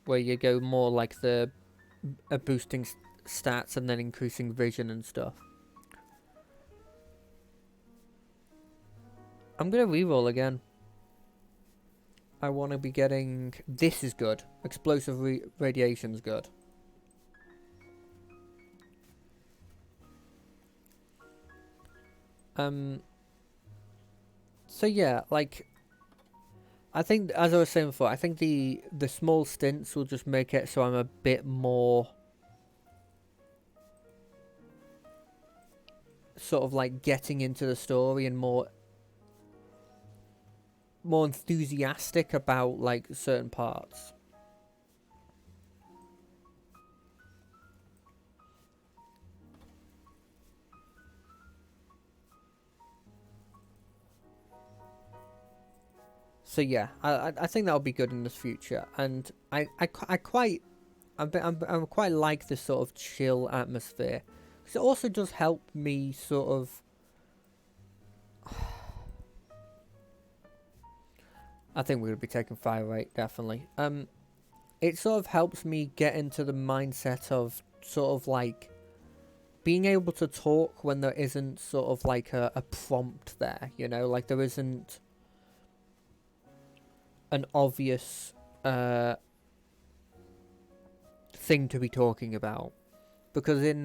where you go more like the boosting stats and then increasing vision and stuff. I'm gonna reroll again. I want to be getting... This is good. Explosive radiation's good. So yeah, like... I think, as I was saying before, I think the small stints will just make it so I'm a bit more... sort of like getting into the story and more enthusiastic about like certain parts. So yeah, I think that'll be good in the future, and I quite like this sort of chill atmosphere, because it also does help me sort of. I think we're gonna be taking fire rate definitely. It sort of helps me get into the mindset of sort of like being able to talk when there isn't sort of like a prompt there, you know, like there isn't an obvious thing to be talking about, because in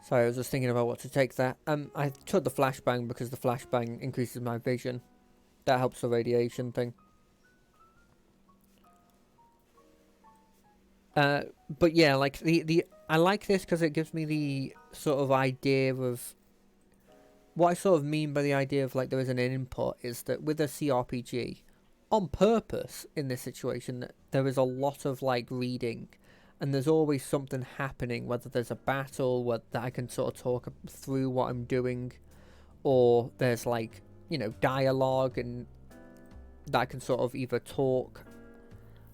sorry, I was just thinking about what to take there. I took the flashbang because the flashbang increases my vision. That helps the radiation thing. But yeah, like the I like this because it gives me the sort of idea of what I sort of mean by the idea of like there is an input is that with a CRPG, on purpose in this situation, there is a lot of like reading, and there's always something happening. Whether there's a battle, that I can sort of talk through what I'm doing, or there's like dialogue and that I can sort of either talk,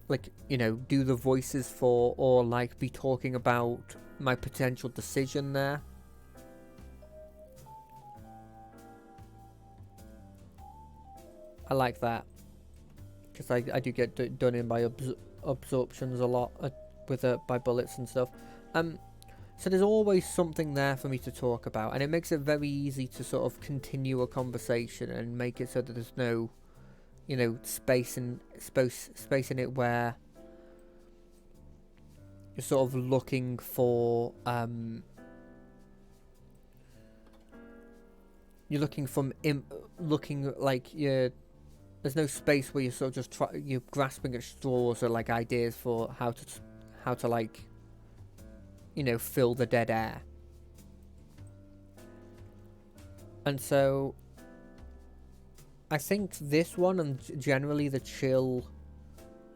like do the voices for, or like be talking about my potential decision there. I like that because I do get done in by absorptions a lot with by bullets and stuff. So there's always something there for me to talk about, and it makes it very easy to sort of continue a conversation and make it so that there's no space in it where you're sort of looking for you're looking like there's no space where you're sort of just you're grasping at straws or like ideas for how to like fill the dead air. And so I think this one and generally the chill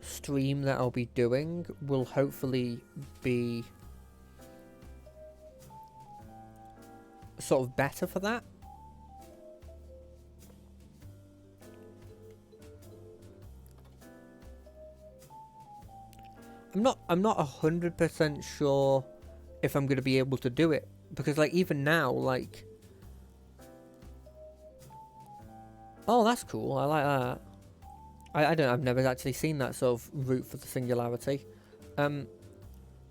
stream that I'll be doing will hopefully be sort of better for that. I'm not 100% sure if I'm gonna be able to do it, because like even now, like, oh, that's cool, I like that. I've never actually seen that sort of route for the singularity.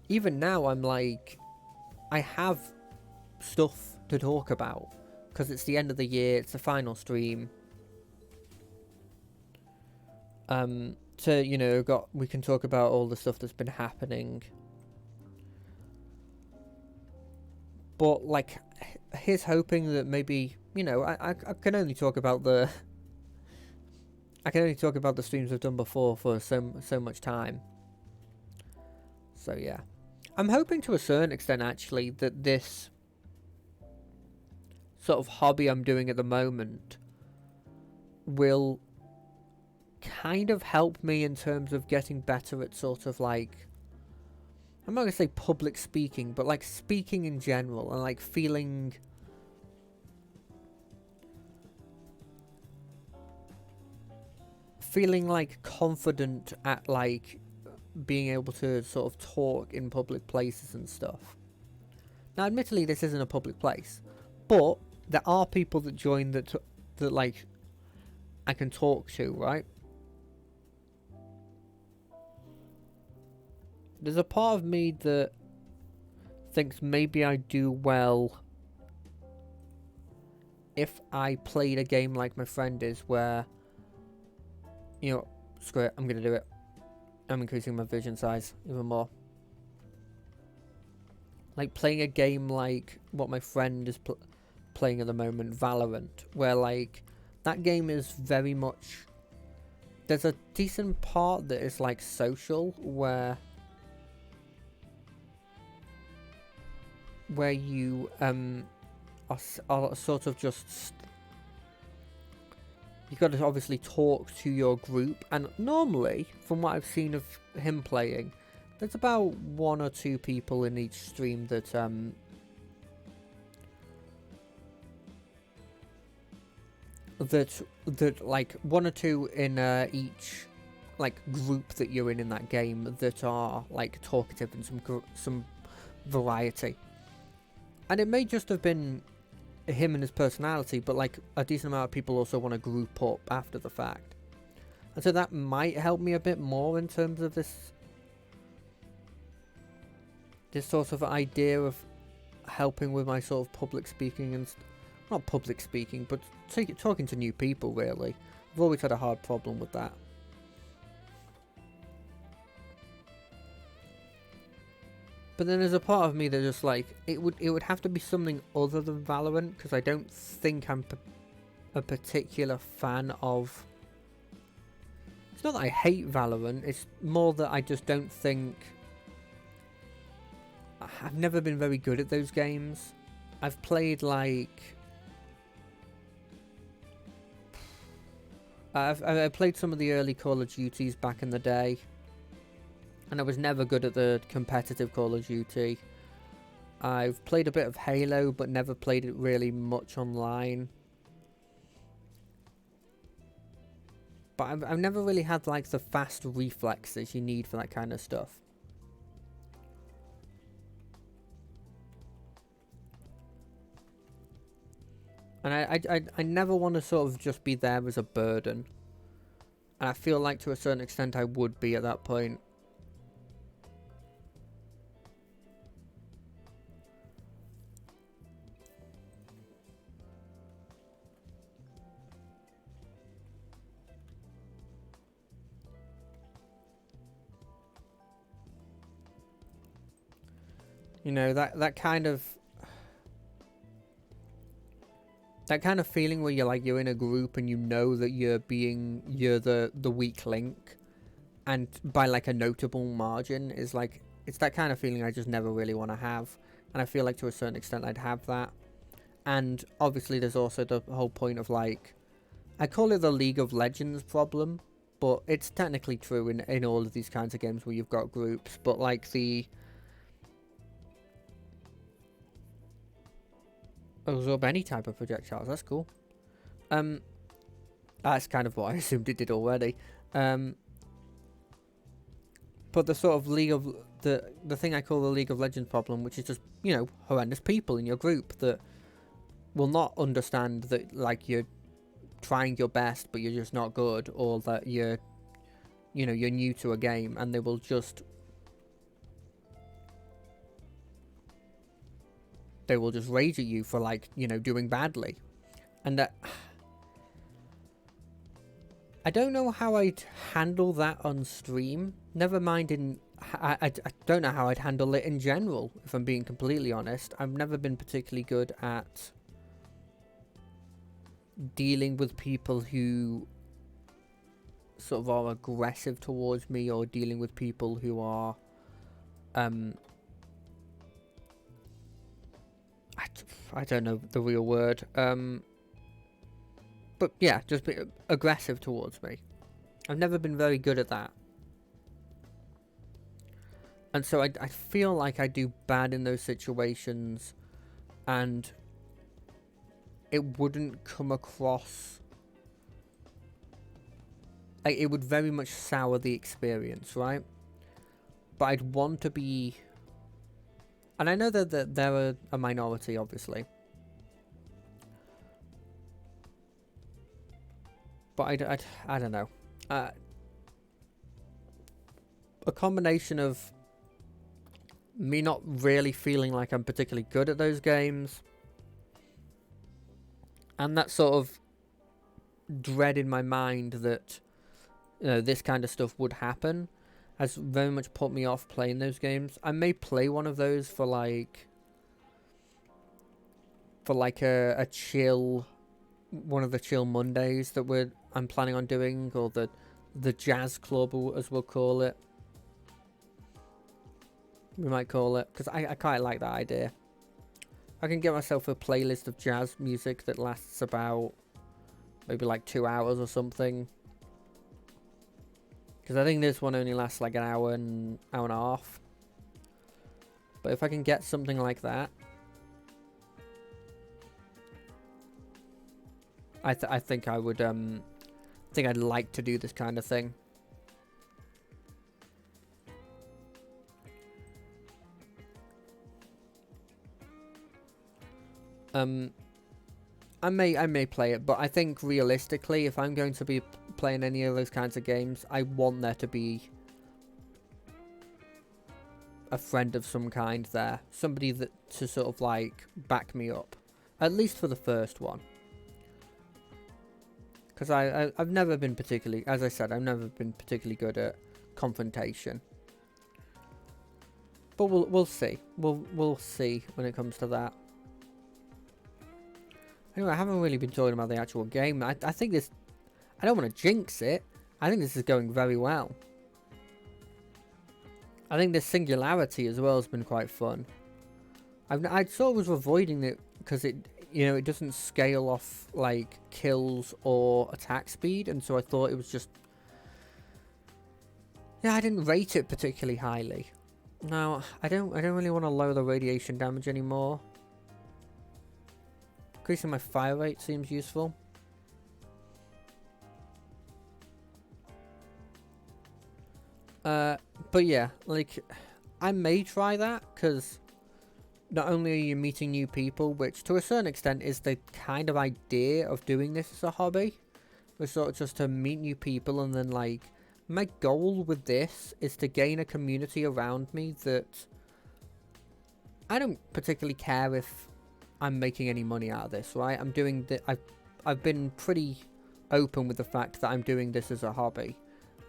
Even now I'm like, I have stuff to talk about because it's the end of the year, it's the final stream. So we can talk about all the stuff that's been happening. But like, here's hoping that maybe I can only talk about the streams I've done before for so much time. So yeah, I'm hoping to a certain extent actually that this sort of hobby I'm doing at the moment will kind of help me in terms of getting better at sort of like, I'm not gonna say public speaking, but like speaking in general and like feeling like confident at like being able to sort of talk in public places and stuff. Now admittedly this isn't a public place, but there are people that join that like I can talk to, right? There's a part of me that thinks maybe I do well if I played a game like my friend is, where screw it, I'm gonna do it. I'm increasing my vision size even more. Like playing a game like what my friend is playing at the moment, Valorant, where like that game is very much, there's a decent part that is like social, where you are sort of just, you've got to obviously talk to your group, and normally from what I've seen of him playing, there's about 1 or 2 people in each stream that like 1 or 2 in each like group that you're in that game that are like talkative and some variety. And it may just have been him and his personality, but like a decent amount of people also want to group up after the fact. And so that might help me a bit more in terms of this sort of idea of helping with my sort of public speaking and not public speaking, but talking to new people really. I've always had a hard problem with that. But then there's a part of me that just like, it would have to be something other than Valorant, because I don't think I'm a particular fan of... It's not that I hate Valorant, it's more that I just don't think I've never been very good at those games. I've played like... I played some of the early Call of Duties back in the day, and I was never good at the competitive Call of Duty. I've played a bit of Halo, but never played it really much online. But I've never really had like the fast reflexes you need for that kind of stuff. And I never want to sort of just be there as a burden. And I feel like to a certain extent I would be at that point. You know, that kind of feeling where you're in a group and you know that you're the weak link, and by like a notable margin, is like, it's that kind of feeling I just never really want to have. And I feel like to a certain extent I'd have that. And obviously there's also the whole point of like, I call it the League of Legends problem, but it's technically true in all of these kinds of games where you've got groups. But like the absorb any type of projectiles, that's cool. That's kind of what I assumed it did already. But the sort of the thing I call the League of Legends problem, which is just, you know, horrendous people in your group that will not understand that like you're trying your best but you're just not good, or that you're new to a game, and they will just rage at you for like, you know, doing badly. And I don't know how I'd handle that on stream. Never mind I don't know how I'd handle it in general, if I'm being completely honest. I've never been particularly good at dealing with people who sort of are aggressive towards me, or dealing with people who are I don't know the real word, but yeah, just be aggressive towards me. I've never been very good at that. And so I feel like I do bad in those situations, and it wouldn't come across... like, it would very much sour the experience, right? But I'd want to be... and I know that they're a minority, obviously. But I don't know. A combination of me not really feeling like I'm particularly good at those games, and that sort of dread in my mind that, you know, this kind of stuff would happen, has very much put me off playing those games. I may play one of those for like a chill, one of the chill Mondays that I'm planning on doing, or the jazz club, as we'll call it. We might call it, because I quite like that idea. I can get myself a playlist of jazz music that lasts about maybe like 2 hours or something. Because I think this one only lasts like an hour and a half. But if I can get something like that, I think I would, think I'd like to do this kind of thing. I may play it, but I think realistically, if I'm going to be playing any of those kinds of games, I want there to be a friend of some kind there, somebody that to sort of like back me up, at least for the first one. Because I've never been particularly, as I said, I've never been particularly good at confrontation. But we'll see. We'll see when it comes to that. Anyway, I haven't really been talking about the actual game. I think this... I don't want to jinx it. I think this is going very well. I think the singularity as well has been quite fun. I sort of was avoiding it because it doesn't scale off like kills or attack speed, and so I thought it was just, yeah, I didn't rate it particularly highly. Now, I don't really want to lower the radiation damage anymore. Increasing my fire rate seems useful. But yeah, like, I may try that, because not only are you meeting new people, which to a certain extent is the kind of idea of doing this as a hobby, was sort of just to meet new people, and then like, my goal with this is to gain a community around me that I don't particularly care if I'm making any money out of this, right? I'm doing I've been pretty open with the fact that I'm doing this as a hobby.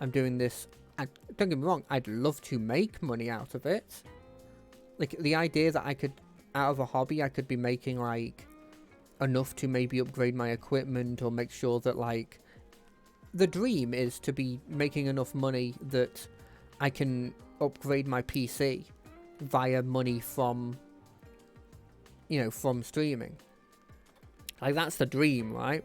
I'm doing this, and don't get me wrong, I'd love to make money out of it. Like, the idea that I could, out of a hobby, I could be making like enough to maybe upgrade my equipment, or make sure that, like, the dream is to be making enough money that I can upgrade my PC via money from, from streaming. Like, that's the dream, right?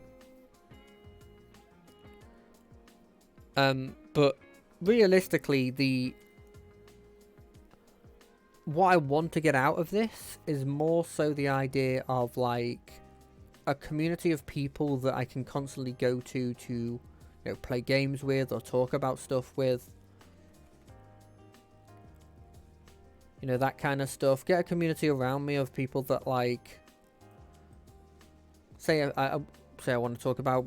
But realistically, what I want to get out of this is more so the idea of like a community of people that I can constantly go to play games with or talk about stuff with. That kind of stuff. Get a community around me of people that, like, say I want to talk about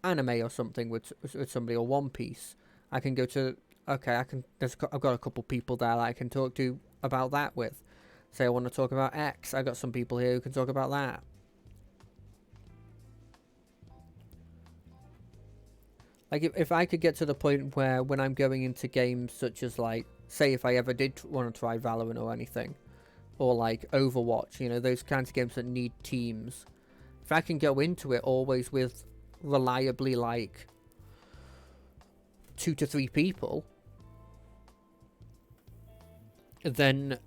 anime or something with somebody, or One Piece. I can go to, okay, I've got a couple people there that I can talk to about that with. Say I want to talk about X, I got some people here who can talk about that. Like, if I could get to the point where when I'm going into games such as, like, say if I ever did want to try Valorant or anything, or like Overwatch, those kinds of games that need teams, if I can go into it always with reliably like 2 to 3 people, then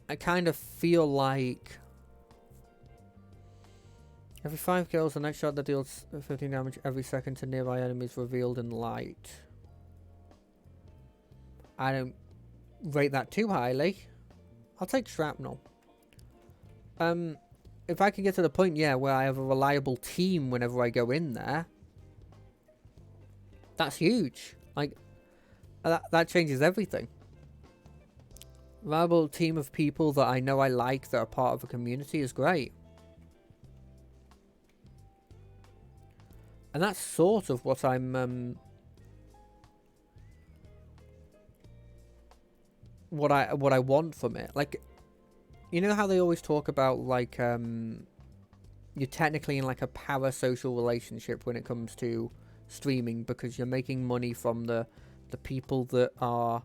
I kind of feel like every 5 kills, the next shot that deals 15 damage every second to nearby enemies revealed in light. I don't rate that too highly. I'll take shrapnel. If I can get to the point, where I have a reliable team whenever I go in there, that's huge. Like, that changes everything. Reliable team of people that I know I like, that are part of a community, is great. And that's sort of what I'm, what I want from it. Like, how they always talk about, like, you're technically in like a parasocial relationship when it comes to streaming, because you're making money from the people that are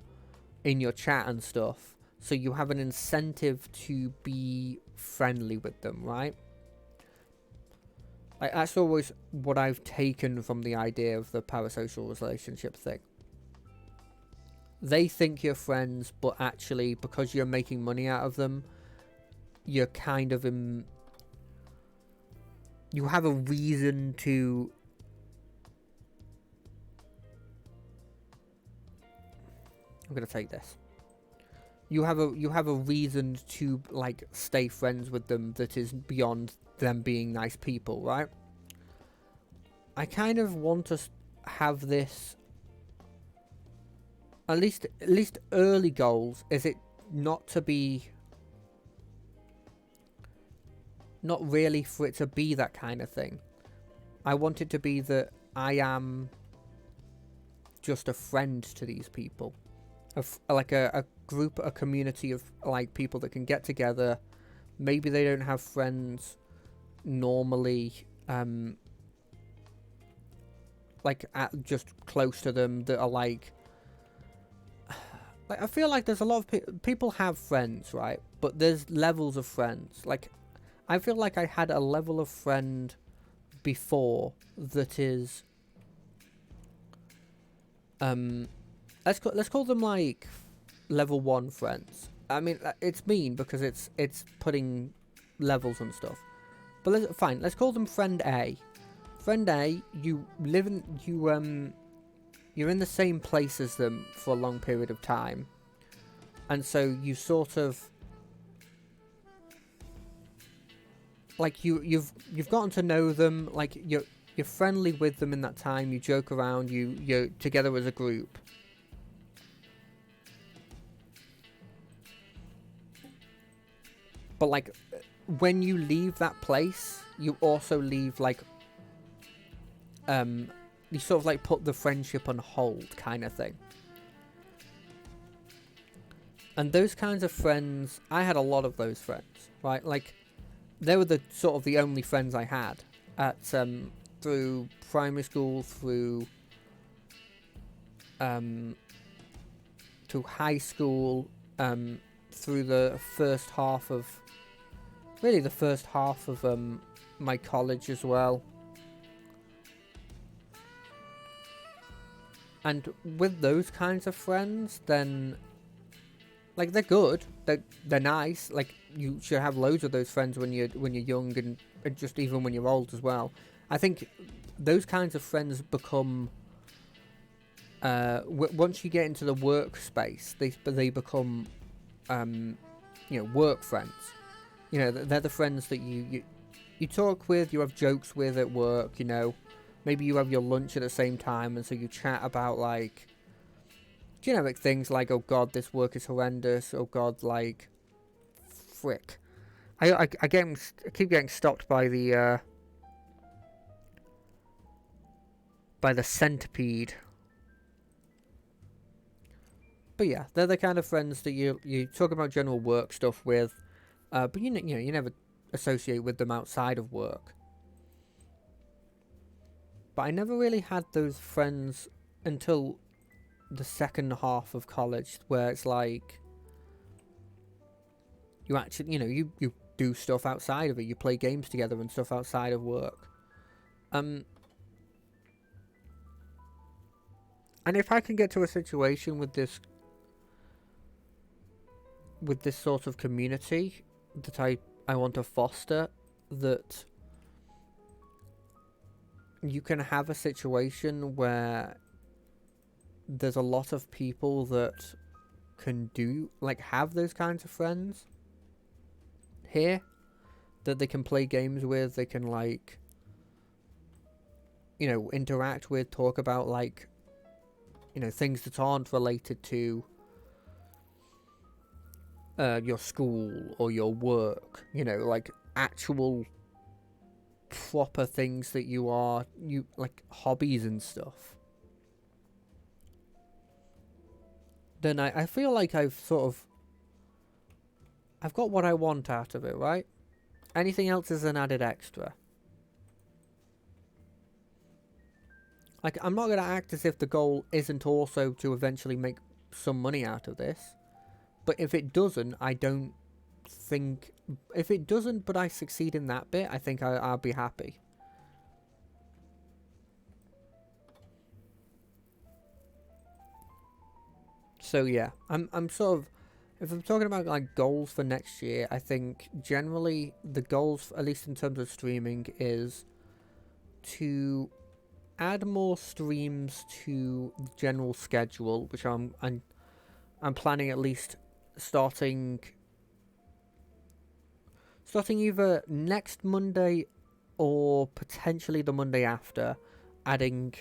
in your chat and stuff. So you have an incentive to be friendly with them, right? Like, that's always what I've taken from the idea of the parasocial relationship thing. They think you're friends, but actually, because you're making money out of them, you're kind of you have a reason to... I'm gonna take this. You have a reason to, like, stay friends with them that is beyond them being nice people, right? I kind of want to have this, at least early goals, is it not to be, not really for it to be that kind of thing. I want it to be that I am just a friend to these people, like a group, a community of like people that can get together. Maybe they don't have friends normally, like just close to them, that are like I feel like there's a lot of people have friends, right? But there's levels of friends. Like, I feel like I had a level of friend before that is um, let's call them like level 1 friends. I mean, it's mean because it's putting levels and stuff. But fine, let's call them friend A. Friend A, you're in the same place as them for a long period of time, and so you sort of like you've gotten to know them. Like you're friendly with them in that time. You joke around. You're together as a group. But like when you leave that place, you also leave like you sort of like put the friendship on hold kind of thing. And those kinds of friends, I had a lot of those friends, right? Like they were the sort of the only friends I had at through primary school, through to high school, through the first half of my college as well. And with those kinds of friends, then like they're good, they're nice. Like you should have loads of those friends when you're young and just even when you're old as well. I think those kinds of friends become once you get into the workspace, they become work friends. You know, they're the friends that you talk with, you have jokes with at work. You know, maybe you have your lunch at the same time, and so you chat about like generic things like, oh god, this work is horrendous. Oh god, like frick. I keep getting stopped by the centipede. But yeah, they're the kind of friends that you talk about general work stuff with, but you never associate with them outside of work. But I never really had those friends until the second half of college, where it's like you actually, you do stuff outside of it. You play games together and stuff outside of work. And if I can get to a situation with this sort of community that I want to foster, that you can have a situation where there's a lot of people that can have those kinds of friends here that they can play games with, they can interact with, talk about things that aren't related to your school or your work, like actual proper things that you like hobbies and stuff. Then I feel like I've got what I want out of it, right? Anything else is an added extra. Like, I'm not going to act as if the goal isn't also to eventually make some money out of this. But if it doesn't, I don't think... If it doesn't, but I succeed in that bit, I think I'll be happy. So yeah, I'm sort of... If I'm talking about like goals for next year, I think generally the goals, at least in terms of streaming, is to add more streams to the general schedule, which I'm planning at least starting either next Monday or potentially the Monday after, adding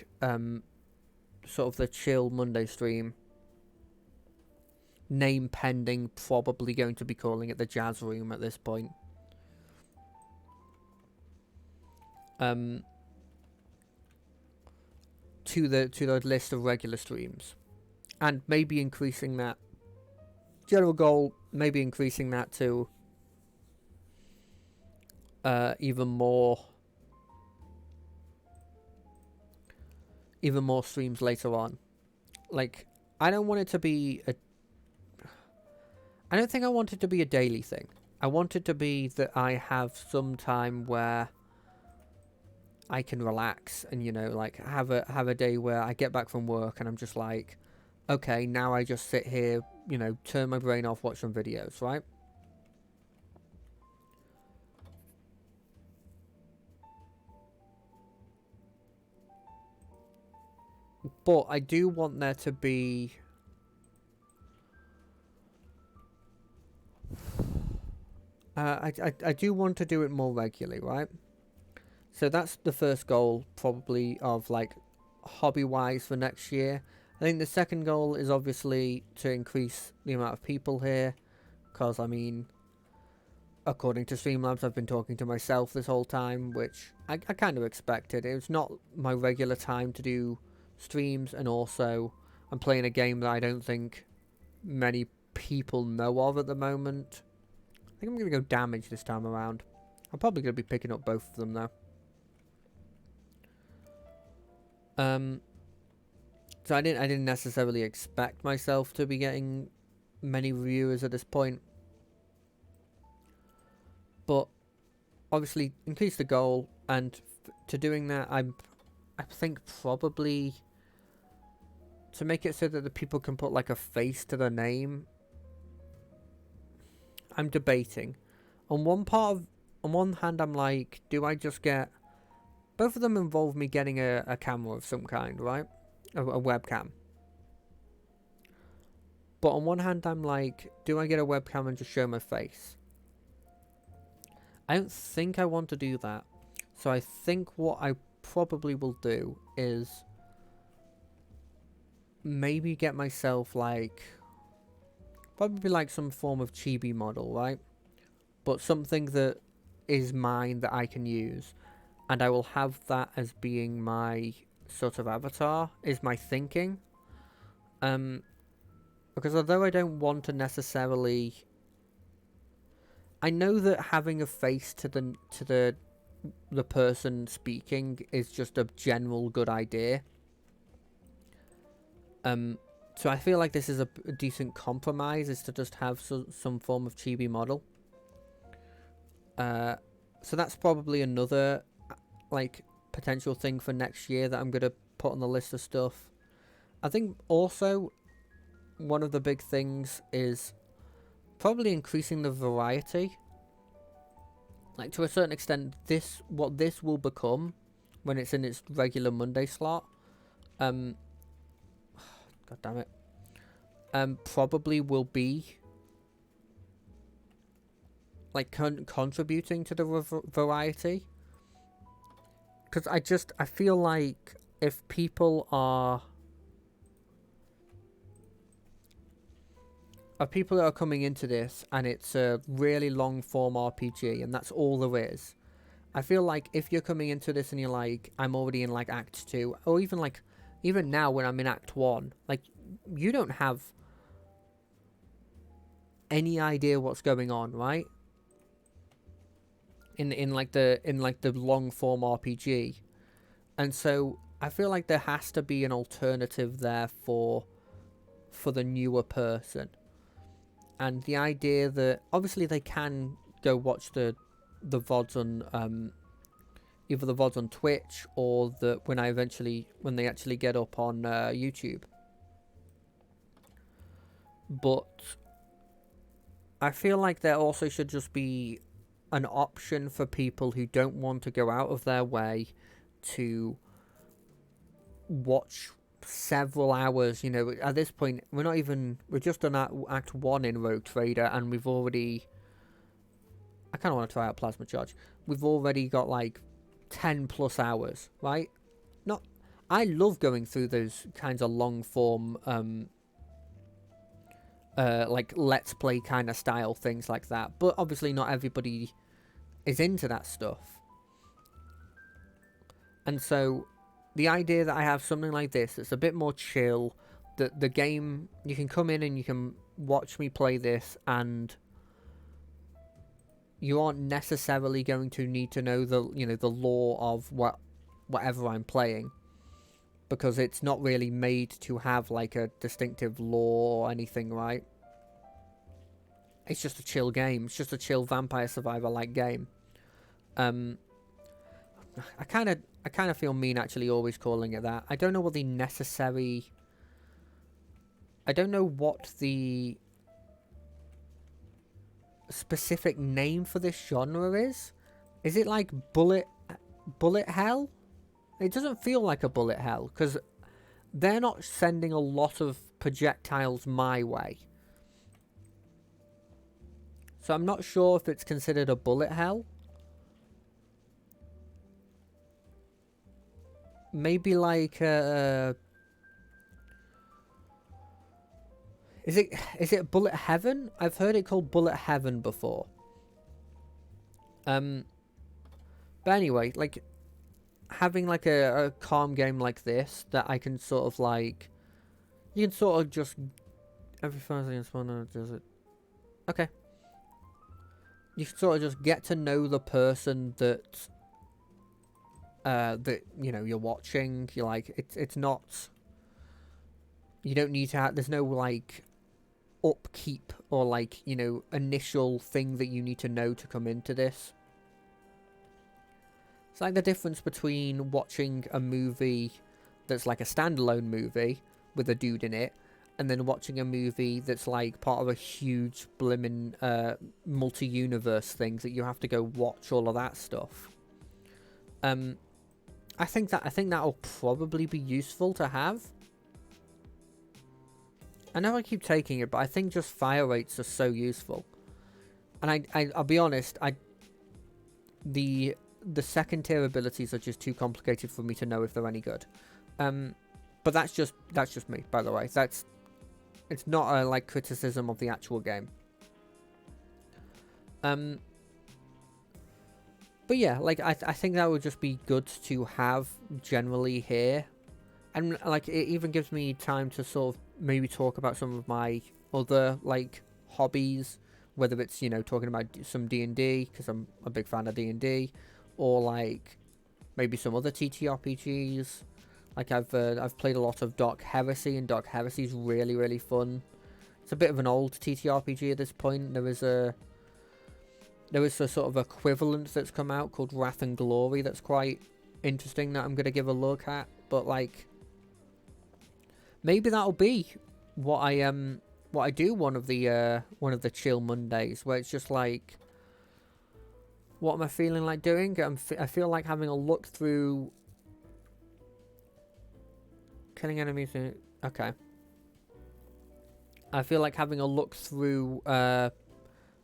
sort of the chill Monday stream. Name pending, probably going to be calling it the Jazz Room at this point. To the list of regular streams, and maybe increasing that general goal. Maybe increasing that to even more streams later on. Like, I don't want it to be a... I don't think I want it to be a daily thing. I want it to be that I have some time where I can relax and, you know, like have a day where I get back from work and I'm just like, okay, now I just sit here, you know, turn my brain off, watch some videos, right? But I do want there to be... I do want to do it more regularly, right? So that's the first goal, probably, of like hobby-wise for next year. I think the second goal is obviously to increase the amount of people here, because I mean, according to Streamlabs, I've been talking to myself this whole time, which I kind of expected. It was not my regular time to do streams, and also I'm playing a game that I don't think many people know of at the moment. I think I'm going to go damage this time around. I'm probably going to be picking up both of them though. So I didn't necessarily expect myself to be getting many reviewers at this point, but obviously increase the goal, and to doing that, I think probably to make it so that the people can put like a face to the name. I'm debating. On one hand, I'm like, do I just get... Both of them involve me getting a camera of some kind, right? A webcam. But on one hand, I'm like, do I get a webcam and just show my face? I don't think I want to do that. So I think what I probably will do is maybe get myself like... Probably like some form of chibi model, right? But something that is mine that I can use. And I will have that as being my sort of avatar, is my thinking. Because although I don't want to necessarily... I know that having a face to the person speaking is just a general good idea. So I feel like this is a decent compromise, is to just have some form of chibi model. So that's probably another like potential thing for next year that I'm going to put on the list of stuff. I think also one of the big things is probably increasing the variety. Like to a certain extent, what this will become when it's in its regular Monday slot. God damn it. Probably will be like contributing to the variety. Because I feel like if people are... people that are coming into this and it's a really long form RPG and that's all there is, I feel like if you're coming into this and you're like, I'm already in like Act 2, or even like, even now when I'm in Act 1, like, you don't have any idea what's going on, right? In like the long form RPG. And so I feel like there has to be an alternative there for the newer person. And the idea that obviously they can go watch the VODs on either the VODs on Twitch or when they actually get up on YouTube. But I feel like there also should just be an option for people who don't want to go out of their way to watch several hours. You know, at this point we're just on Act 1 in Rogue Trader, and we've already... I kind of want to try out Plasma Charge. We've already got like 10 plus hours, right? I love going through those kinds of long form like let's play kind of style things like that, but obviously not everybody is into that stuff. And so the idea that I have something like this that's a bit more chill, that the game, you can come in and you can watch me play this, and you aren't necessarily going to need to know the lore of whatever I'm playing, because it's not really made to have like a distinctive lore or anything, right? It's just a chill game. It's just a chill Vampire Survivor like game. I I kind of feel mean actually always calling it that. I don't know what the necessary... I don't know what the specific name for this genre is. Is it like bullet hell? It doesn't feel like a bullet hell, because they're not sending a lot of projectiles my way. So I'm not sure if it's considered a bullet hell. Maybe like is it bullet heaven? I've heard it called bullet heaven before. But anyway, like having like a calm game like this that I can sort of like, you can sort of just every 5 seconds one does it. Okay. You can sort of just get to know the person that you know you're watching. You're like it's not. You don't need to have. There's no like upkeep or like, you know, initial thing that you need to know to come into this. It's like the difference between watching a movie that's like a standalone movie with a dude in it, and then watching a movie that's like part of a huge blimmin' multi-universe thing that you have to go watch all of that stuff. I think that'll probably be useful to have. I know I keep taking it, but I think just fire rates are so useful. And I'll be honest, the second tier abilities are just too complicated for me to know if they're any good. But that's just me, by the way. It's not a like criticism of the actual game. But yeah, like I think that would just be good to have generally here. And like it even gives me time to sort of maybe talk about some of my other like hobbies, whether it's, you know, talking about some D&D because I'm a big fan of D&D, or like maybe some other TTRPGs. Like I've played a lot of Dark Heresy, and Dark Heresy is really, really fun. It's a bit of an old TTRPG at this point. There is a sort of equivalent that's come out called Wrath and Glory that's quite interesting that I'm going to give a look at. But like, maybe that'll be what I do one of the chill Mondays, where it's just like, what am I feeling like doing? I feel like having a look through killing enemies. Okay. I feel like having a look through a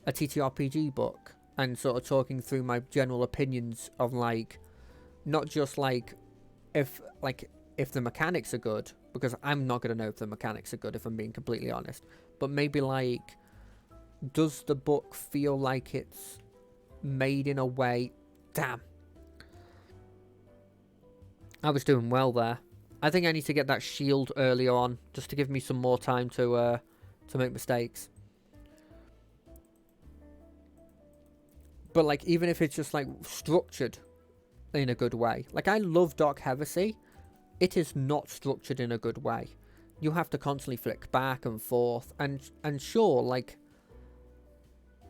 TTRPG book and sort of talking through my general opinions of like, not just like if the mechanics are good, because I'm not going to know if the mechanics are good if I'm being completely honest, but maybe like, does the book feel like it's made in a way... Damn. I was doing well there. I think I need to get that shield earlier on, just to give me some more time to make mistakes. But like, even if it's just like structured in a good way. Like, I love Dark Heresy. It is not structured in a good way. You have to constantly flick back and forth, and sure, like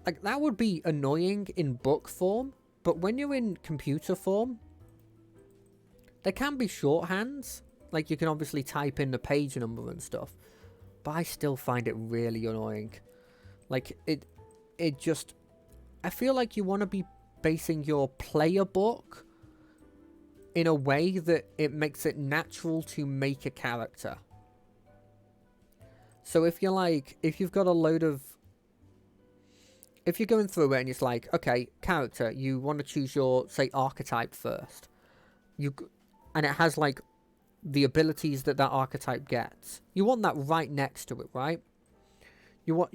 that would be annoying in book form, but when you're in computer form, there can be shorthands. Like, you can obviously type in the page number and stuff, but I still find it really annoying. Like, it just... I feel like you want to be basing your player book in a way that it makes it natural to make a character. So if you're like... If you've got a load of... If you're going through it and it's like, okay, character, you want to choose your, say, archetype first. And it has, like, the abilities that archetype gets. You want that right next to it, right? You want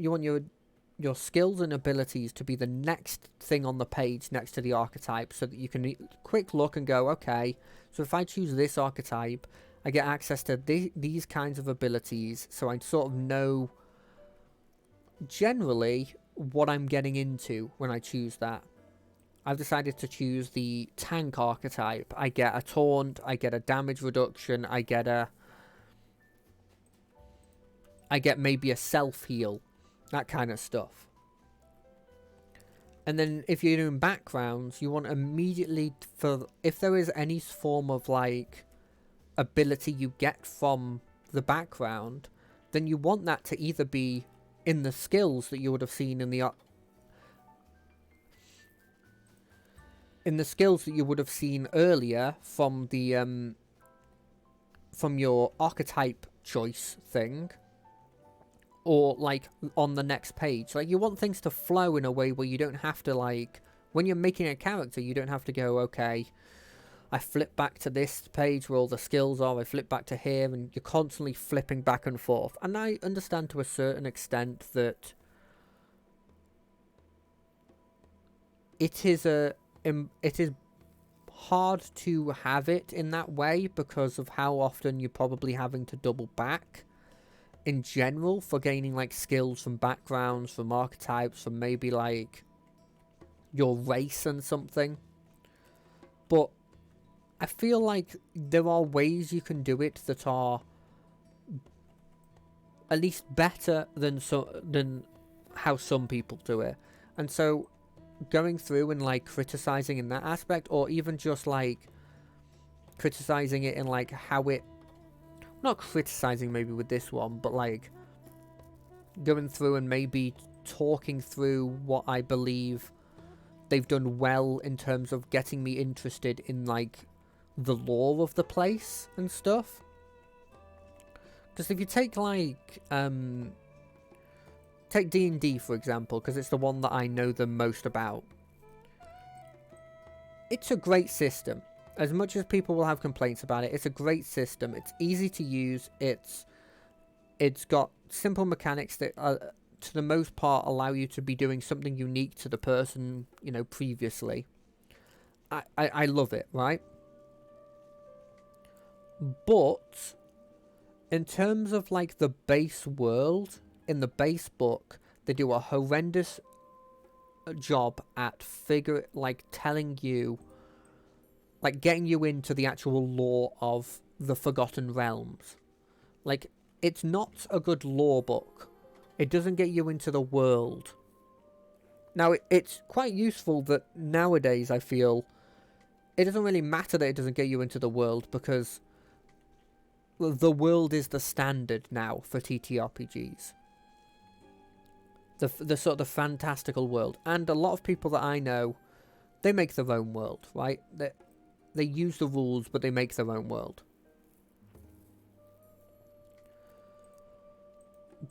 your skills and abilities to be the next thing on the page next to the archetype, so that you can quick look and go, okay, so if I choose this archetype, I get access to these kinds of abilities, so I sort of know generally what I'm getting into when I choose that. I've decided to choose the tank archetype. I get a taunt, I get a damage reduction, I get maybe a self-heal, that kind of stuff. And then if you're doing backgrounds, you want immediately, for if there is any form of like ability you get from the background, then you want that to either be in the skills that you would have seen in the skills that you would have seen earlier from the from your archetype choice thing, or like on the next page. Like, you want things to flow in a way where you don't have to, like, when you're making a character, you don't have to go, okay, I flip back to this page where all the skills are, I flip back to here, and you're constantly flipping back and forth. And I understand to a certain extent that it is hard to have it in that way because of how often you're probably having to double back in general for gaining like skills from backgrounds, from archetypes, from maybe like your race and something. But I feel like there are ways you can do it that are at least better than how some people do it. And so going through and like criticizing in that aspect, or even just like criticizing it in like how it, not criticizing maybe with this one, but like going through and maybe talking through what I believe they've done well in terms of getting me interested in like the lore of the place and stuff. Because if you take like take D&D for example, because it's the one that I know the most about. It's a great system. As much as people will have complaints about it, it's a great system. It's easy to use. It's got simple mechanics that to the most part allow you to be doing something unique to the person, you know, previously. I love it, right? But in terms of like the base world, in the base book, they do a horrendous job at telling you, like getting you into the actual lore of the Forgotten Realms. Like, it's not a good lore book. It doesn't get you into the world. Now, it's quite useful that nowadays, I feel, it doesn't really matter that it doesn't get you into the world, because the world is the standard now for TTRPGs. The sort of fantastical world. And a lot of people that I know, they make their own world, right? They use the rules, but they make their own world.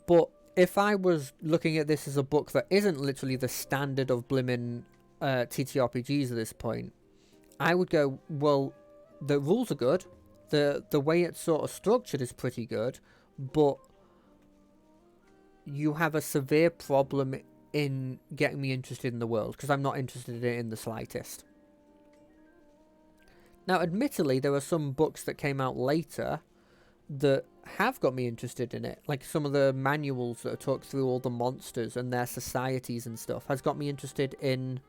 But if I was looking at this as a book that isn't literally the standard of blimmin' TTRPGs at this point, I would go, well, the rules are good. The way it's sort of structured is pretty good, but you have a severe problem in getting me interested in the world, because I'm not interested in it in the slightest. Now, admittedly, there are some books that came out later that have got me interested in it. Like some of the manuals that talk through all the monsters and their societies and stuff has got me interested in,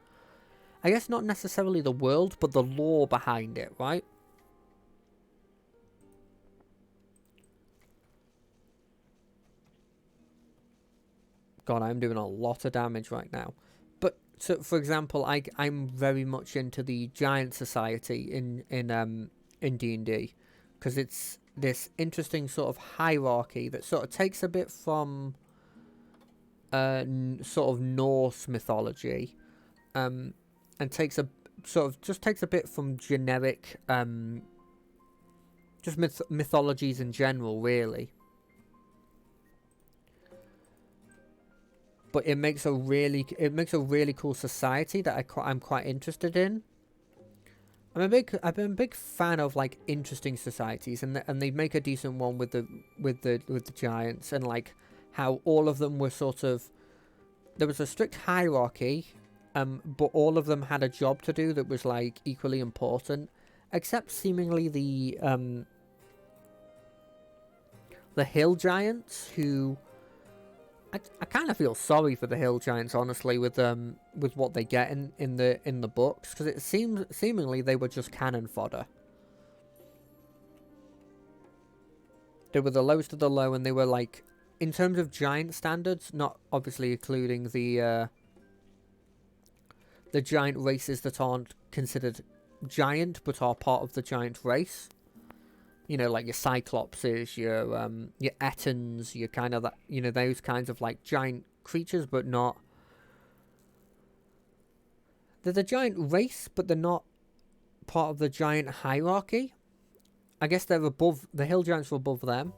I guess not necessarily the world, but the lore behind it, right? God, I'm doing a lot of damage right now. But so, for example, I'm very much into the giant society in D&D, because it's this interesting sort of hierarchy that sort of takes a bit from sort of Norse mythology, and takes a bit from generic just mythologies in general, really. But it makes a really cool society that I'm quite interested in. I've been a big fan of like interesting societies, and they make a decent one with the giants, and like how all of them were sort of, there was a strict hierarchy, but all of them had a job to do that was like equally important, except seemingly the hill giants, who I kind of feel sorry for the hill giants, honestly, with what they get in the books, because it seemingly they were just cannon fodder. They were the lowest of the low, and they were like, in terms of giant standards, not obviously including the the giant races that aren't considered giant but are part of the giant race. You know, like your Cyclopses, your Ettins, your kind of that, you know, those kinds of like giant creatures, but not. They're the giant race, but they're not part of the giant hierarchy. I guess they're above the hill giants are above them.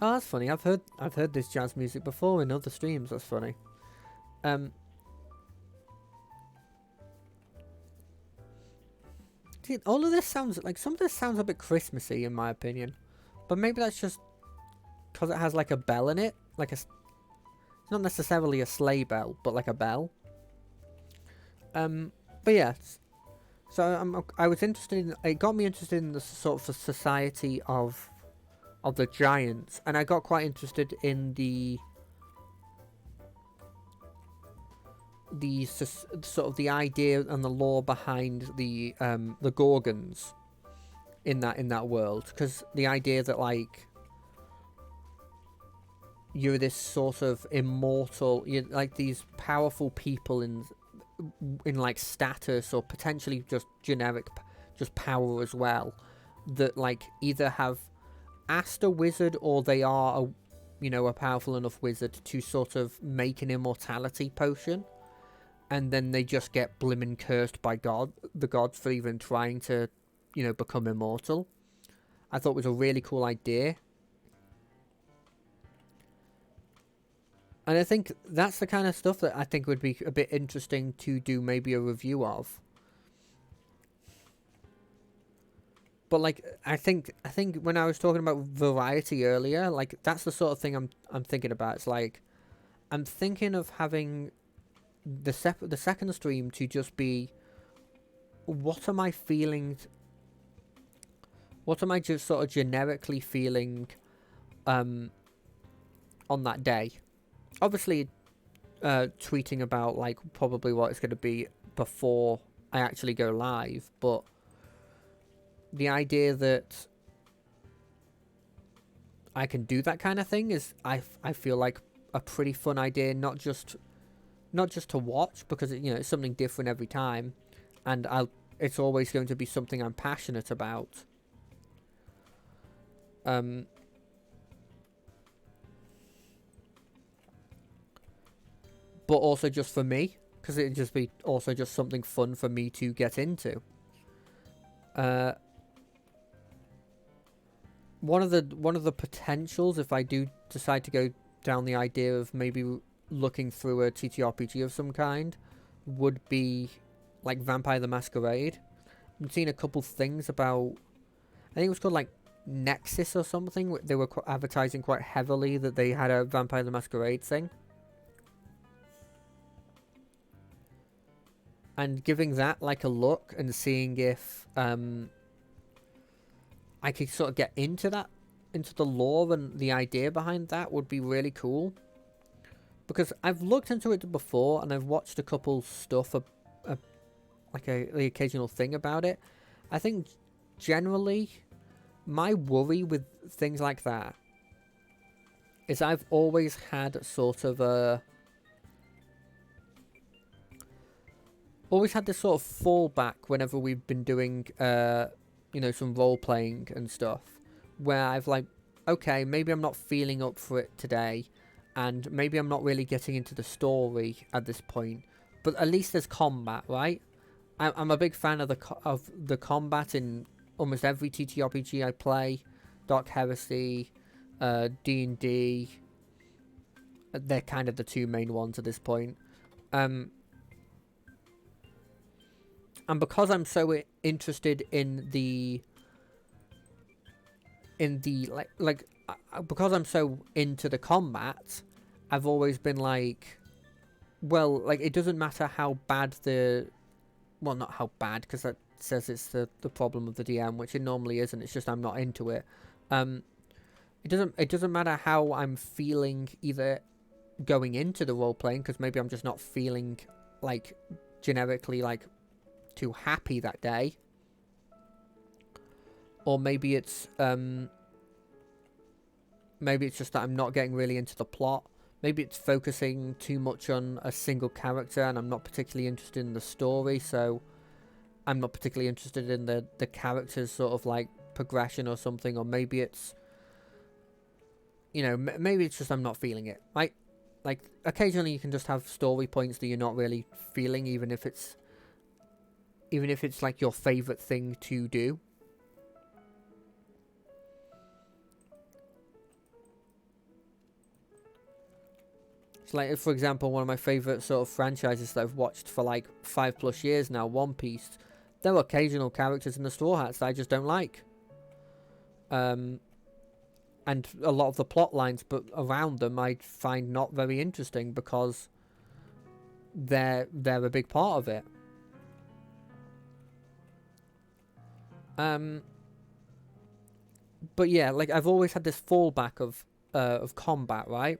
Oh, that's funny. I've heard this jazz music before in other streams. That's funny. See, all of this sounds like some of this sounds a bit Christmassy in my opinion, but maybe that's just because it has like a bell in it, like it's not necessarily a sleigh bell, but like a bell. But yeah, so I was interested in. It got me interested in the sort of society of the giants, and I got quite interested in the sort of the idea and the lore behind the Gorgons in that world, because the idea that like you're this sort of immortal, you're like these powerful people in like status or potentially just generic just power as well, that like either have asked a wizard or they are a powerful enough wizard to sort of make an immortality potion, and then they just get blimmin' cursed by the gods for even trying to become immortal. I thought it was a really cool idea. And I think that's the kind of stuff that I think would be a bit interesting to do maybe a review of. But like I think when I was talking about variety earlier, like that's the sort of thing I'm thinking about. It's like I'm thinking of having the second stream to just be, what am I feeling? What am I just sort of generically feeling on that day? Obviously, tweeting about like probably what it's going to be before I actually go live, but the idea that I can do that kind of thing is I feel like a pretty fun idea, not just to watch, because it's something different every time, and it's always going to be something I'm passionate about. But also just for me, because it'd just be also just something fun for me to get into. One of the potentials, if I do decide to go down the idea of maybe looking through a TTRPG of some kind, would be like Vampire the Masquerade. I've seen a couple things about, I think it was called like Nexus or something. They were advertising quite heavily that they had a Vampire the Masquerade thing. And giving that like a look and seeing if I could sort of get into the lore and the idea behind that would be really cool. Because I've looked into it before and I've watched a couple stuff, like the occasional thing about it. I think generally my worry with things like that is I've always had sort of this sort of fallback whenever we've been doing some role playing and stuff, where I've like, okay, maybe I'm not feeling up for it today, and maybe I'm not really getting into the story at this point, but at least there's combat, right? I'm a big fan of the combat in almost every TTRPG I play. Dark Heresy, D&D, they're kind of the two main ones at this point. And because I'm so interested in the because I'm so into the combat, I've always been like, well, like it doesn't matter how bad not how bad, because that says it's the problem of the DM, which it normally isn't. It's just I'm not into it. It doesn't matter how I'm feeling either going into the role playing, because maybe I'm just not feeling like generically like too happy that day, or maybe it's just that I'm not getting really into the plot. maybe it's focusing too much on a single character, and I'm not particularly interested in the story, so I'm not particularly interested in the character's sort of like progression or something. Or maybe it's, you know, maybe it's just I'm not feeling it. Like occasionally you can just have story points that you're not really feeling, even if it's like your favorite thing to do. It's like, for example, one of my favorite sort of franchises that I've watched for like 5+ years now, One Piece. There are occasional characters in the Straw Hats that I just don't like. And a lot of the plot lines but around them I find not very interesting because they're a big part of it. But yeah, like I've always had this fallback of combat, right?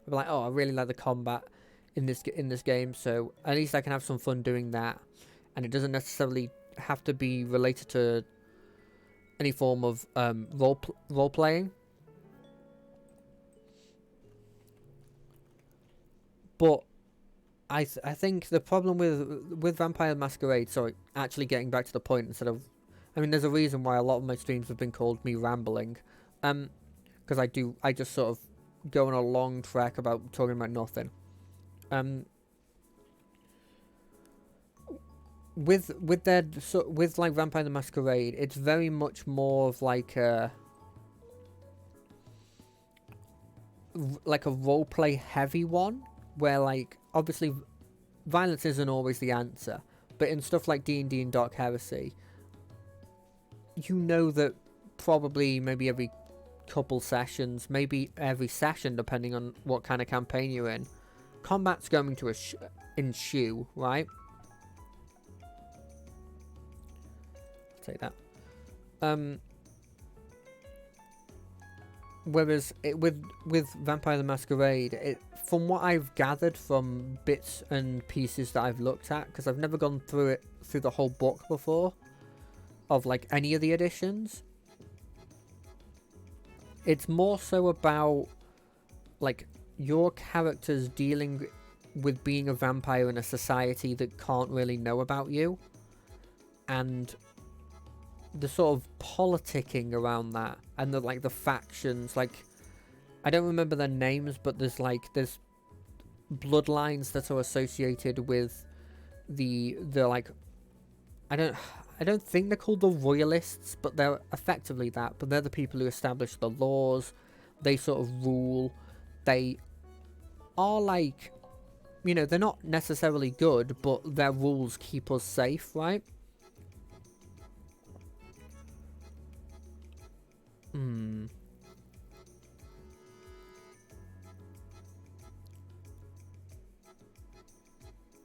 I'm like, oh, I really like the combat in this game, so at least I can have some fun doing that, and it doesn't necessarily have to be related to any form of role playing. But I think the problem with Vampire the Masquerade, sorry, actually getting back to the point instead of, I mean, there's a reason why a lot of my streams have been called me rambling, because I just sort of go on a long track about talking about nothing. With like Vampire the Masquerade, it's very much more of like a roleplay heavy one, where like obviously violence isn't always the answer, but in stuff like D&D and Dark Heresy, you know that probably maybe every couple sessions, maybe every session, depending on what kind of campaign you're in, combat's going to ensue, right? Take that. Whereas with Vampire the Masquerade, from what I've gathered from bits and pieces that I've looked at, because I've never gone through the whole book before, of like any of the editions, it's more so about like your characters dealing with being a vampire in a society that can't really know about you, and the sort of politicking around that, and the factions. Like, I don't remember their names, but there's bloodlines that are associated with the like, I don't think they're called the royalists, but they're effectively that. But they're the people who establish the laws. They sort of rule. They are like, you know, they're not necessarily good, but their rules keep us safe, right?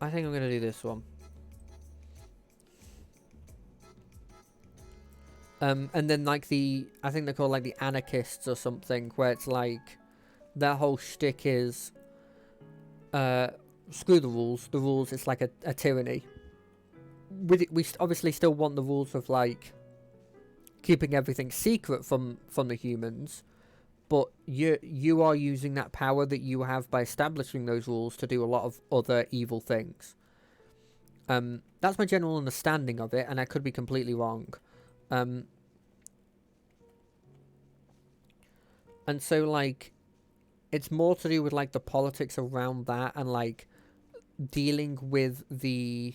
I think I'm gonna do this one. And then like I think they're called like the anarchists or something, where it's like their whole shtick is screw the rules. The rules, it's like a tyranny. We obviously still want the rules of like keeping everything secret from the humans, but you are using that power that you have by establishing those rules to do a lot of other evil things. That's my general understanding of it, and I could be completely wrong. And so like, it's more to do with like the politics around that, and like dealing with the,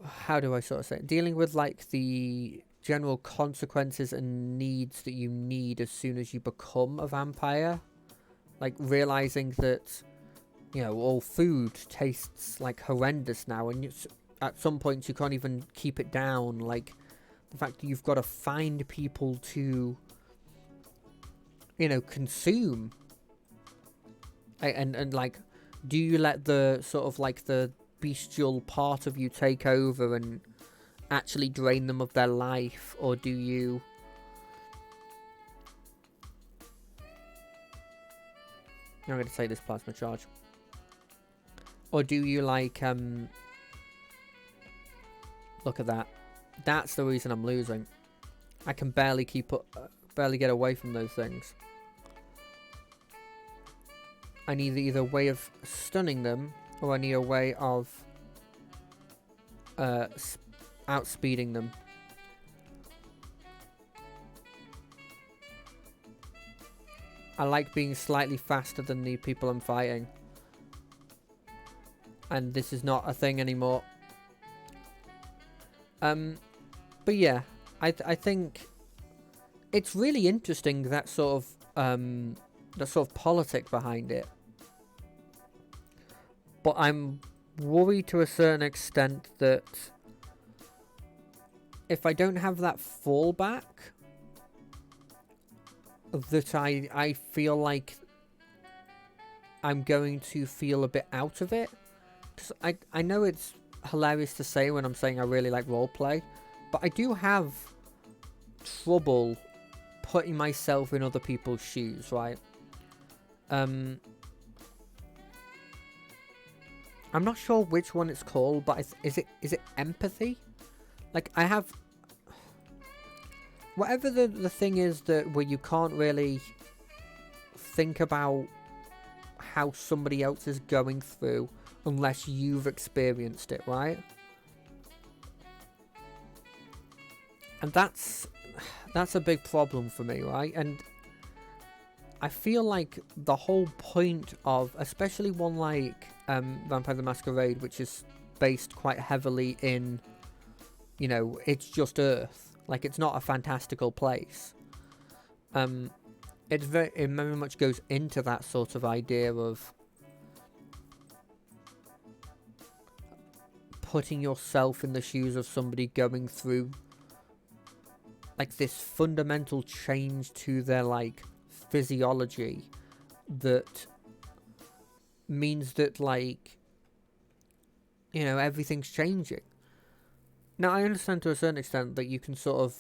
how do I sort of say it? Dealing with like the general consequences and needs that you need as soon as you become a vampire. Like realizing that, you know, all food tastes like horrendous now, and at some points you can't even keep it down. Like the fact that you've got to find people to, you know, consume. And like, do you let the sort of like the bestial part of you take over and actually drain them of their life, or do you I'm going to say this plasma charge, or do you like look at that, that's the reason I'm losing. I can barely barely get away from those things. I need either a way of stunning them, or I need a way of outspeeding them. I like being slightly faster than the people I'm fighting. And this is not a thing anymore. But yeah, I think it's really interesting, that sort of politic behind it. But I'm worried to a certain extent that if I don't have that fallback, that I feel like I'm going to feel a bit out of it. Because I know it's hilarious to say when I'm saying I really like roleplay, but I do have trouble putting myself in other people's shoes, right? I'm not sure which one it's called, but is it empathy? Like, I have... Whatever the thing is that where you can't really think about how somebody else is going through unless you've experienced it, right? And that's a big problem for me, right? And I feel like the whole point of, especially one like Vampire the Masquerade, which is based quite heavily in, you know, it's just Earth. Like, it's not a fantastical place. It very much goes into that sort of idea of putting yourself in the shoes of somebody going through like this fundamental change to their like physiology that means that, like, you know, everything's changing. Now, I understand to a certain extent that you can sort of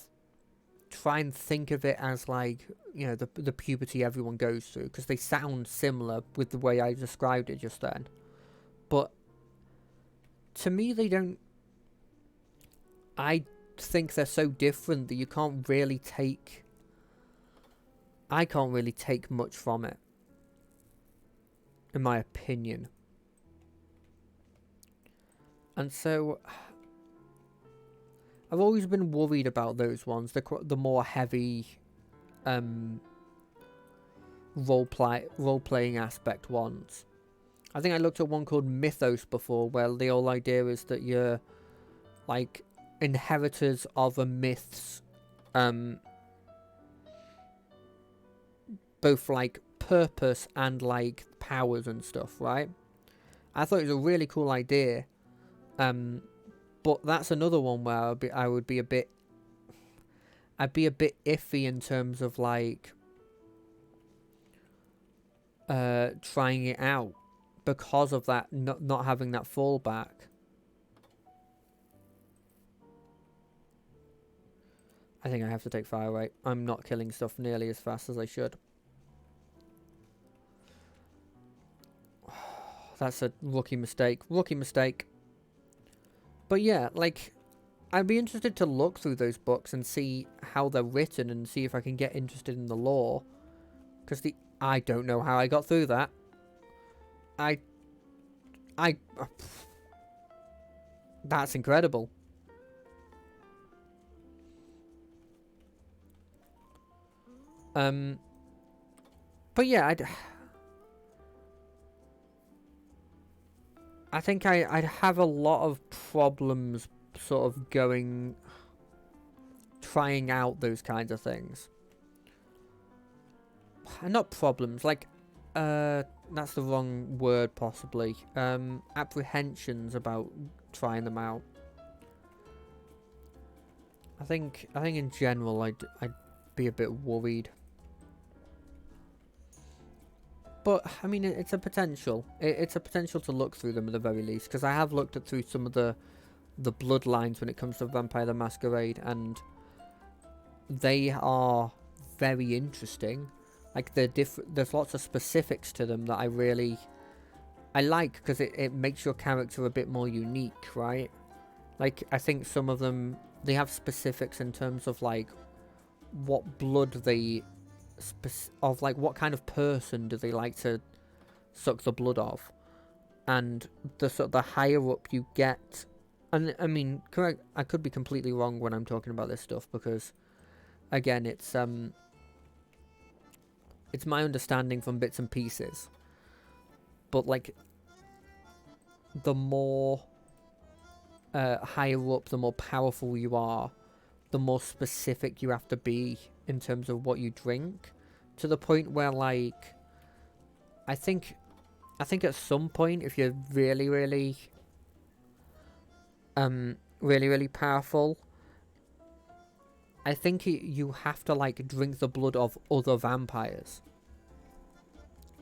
try and think of it as, like, you know, the puberty everyone goes through, because they sound similar with the way I described it just then. But to me, they don't... I think they're so different that you can't really take... I can't really take much from it, in my opinion. And so... I've always been worried about those ones, the more heavy role-playing aspect ones. I think I looked at one called Mythos before, where the whole idea is that you're like inheritors of a myth's both like purpose and like powers and stuff, right? I thought it was a really cool idea. But that's another one where I'd be a bit iffy in terms of like trying it out, because of that not having that fallback. I think I have to take fire away. I'm not killing stuff nearly as fast as I should. That's a rookie mistake. Rookie mistake. But yeah, like, I'd be interested to look through those books and see how they're written and see if I can get interested in the lore. Because I don't know how I got through that. That's incredible. But yeah, I think I'd have a lot of problems sort of trying out those kinds of things. Not problems, like, that's the wrong word possibly. Apprehensions about trying them out. I think in general I'd be a bit worried. But, I mean, it's a potential. It's a potential to look through them at the very least. Because I have looked through some of the bloodlines when it comes to Vampire the Masquerade. And they are very interesting. Like, there's lots of specifics to them that I like. Because it makes your character a bit more unique, right? Like, I think some of them, they have specifics in terms of, like, what blood they... of like what kind of person do they like to suck the blood of, and the sort of the higher up you get, and I mean, correct, I could be completely wrong when I'm talking about this stuff, because again, it's my understanding from bits and pieces, but like the more higher up, the more powerful you are, the more specific you have to be in terms of what you drink, to the point where, like, I think at some point, if you're really, really, really powerful, I think you have to, like, drink the blood of other vampires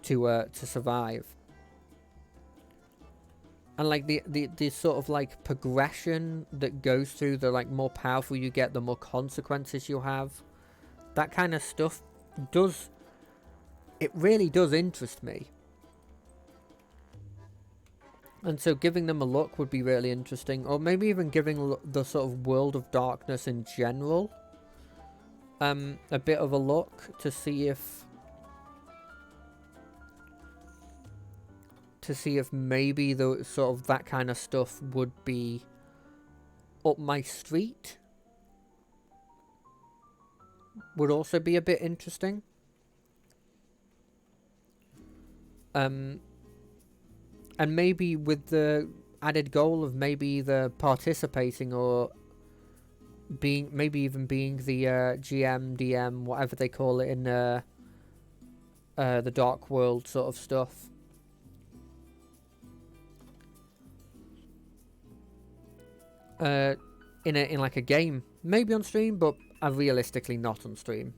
to survive. And, like, the sort of, like, progression that goes through, the, like, more powerful you get, the more consequences you have. That kind of stuff it really does interest me. And so giving them a look would be really interesting. Or maybe even giving the sort of World of Darkness in general a bit of a look to see if maybe the sort of that kind of stuff would be up my street. Would also be a bit interesting. And maybe with the added goal of maybe either participating or maybe even being the GM, DM, whatever they call it in the Dark World sort of stuff. In like a game, maybe on stream, but realistically not on stream.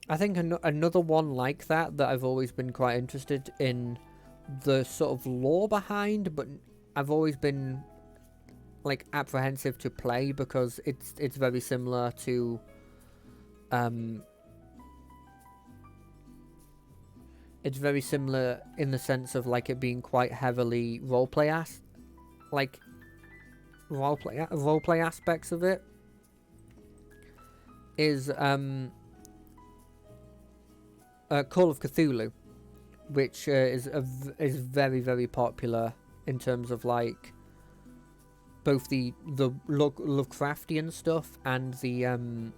I think another one like that I've always been quite interested in the sort of lore behind, but I've always been like apprehensive to play because it's very similar to it's very similar in the sense of like it being quite heavily roleplay aspects of it is Call of Cthulhu, which is very, very popular in terms of like both the Lovecraftian stuff and the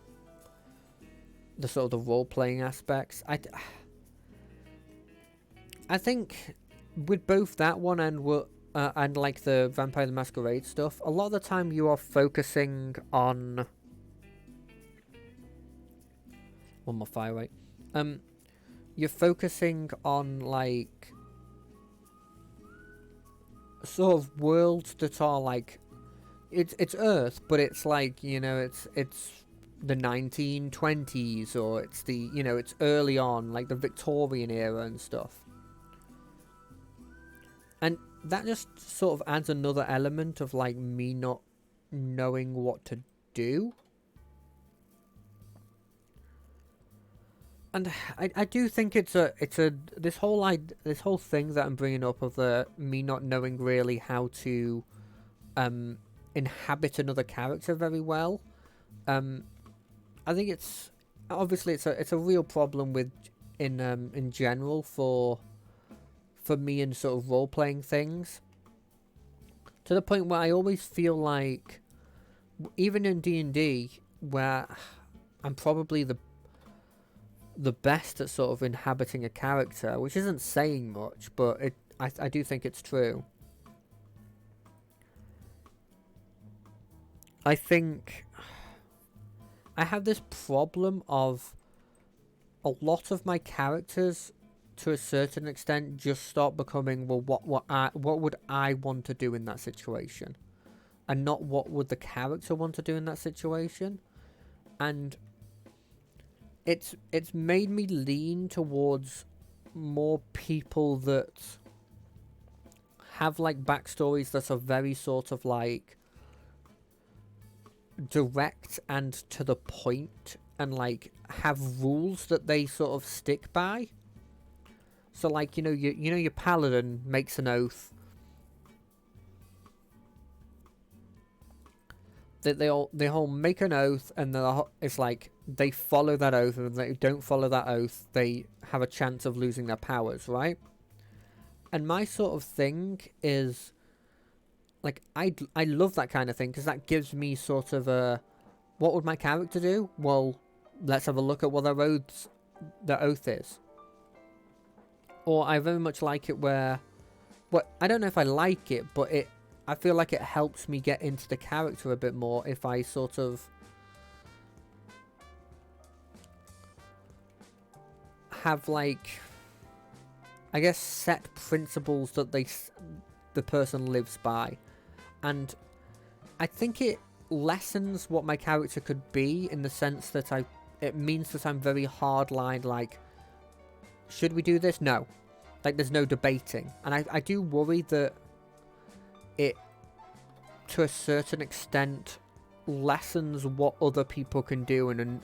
sort of the role playing aspects. I think with both that one and like the Vampire the Masquerade stuff, a lot of the time you are focusing on one more fire rate. You're focusing on like sort of worlds that are like it's Earth, but it's like, you know, it's the 1920s, or it's the, you know, it's early on, like the Victorian era and stuff. And that just sort of adds another element of like me not knowing what to do. And I do think this whole thing that I'm bringing up of the me not knowing really how to inhabit another character very well. I think it's obviously it's a real problem with in general for me in sort of role playing things, to the point where I always feel like even in D&D, where I'm probably the best at sort of inhabiting a character, which isn't saying much, but I do think it's true. I think I have this problem of a lot of my characters, to a certain extent, just start becoming, well, what would I want to do in that situation, and not what would the character want to do in that situation. And it's made me lean towards more people that have like backstories that are very sort of like direct and to the point, and like have rules that they sort of stick by. So like, you know, your paladin makes an oath they all make an oath, and it's like they follow that oath, and if they don't follow that oath, they have a chance of losing their powers, right? And my sort of thing is, like, I love that kind of thing, because that gives me sort of a, what would my character do? Well, let's have a look at what their oath is. Or I very much like it where, I don't know if I like it, but I feel like it helps me get into the character a bit more if I sort of have, like, I guess, set principles that the person lives by. And I think it lessens what my character could be, in the sense that it means that I'm very hardline, like, should we do this? No. Like, there's no debating. And I do worry that it, to a certain extent, lessens what other people can do, and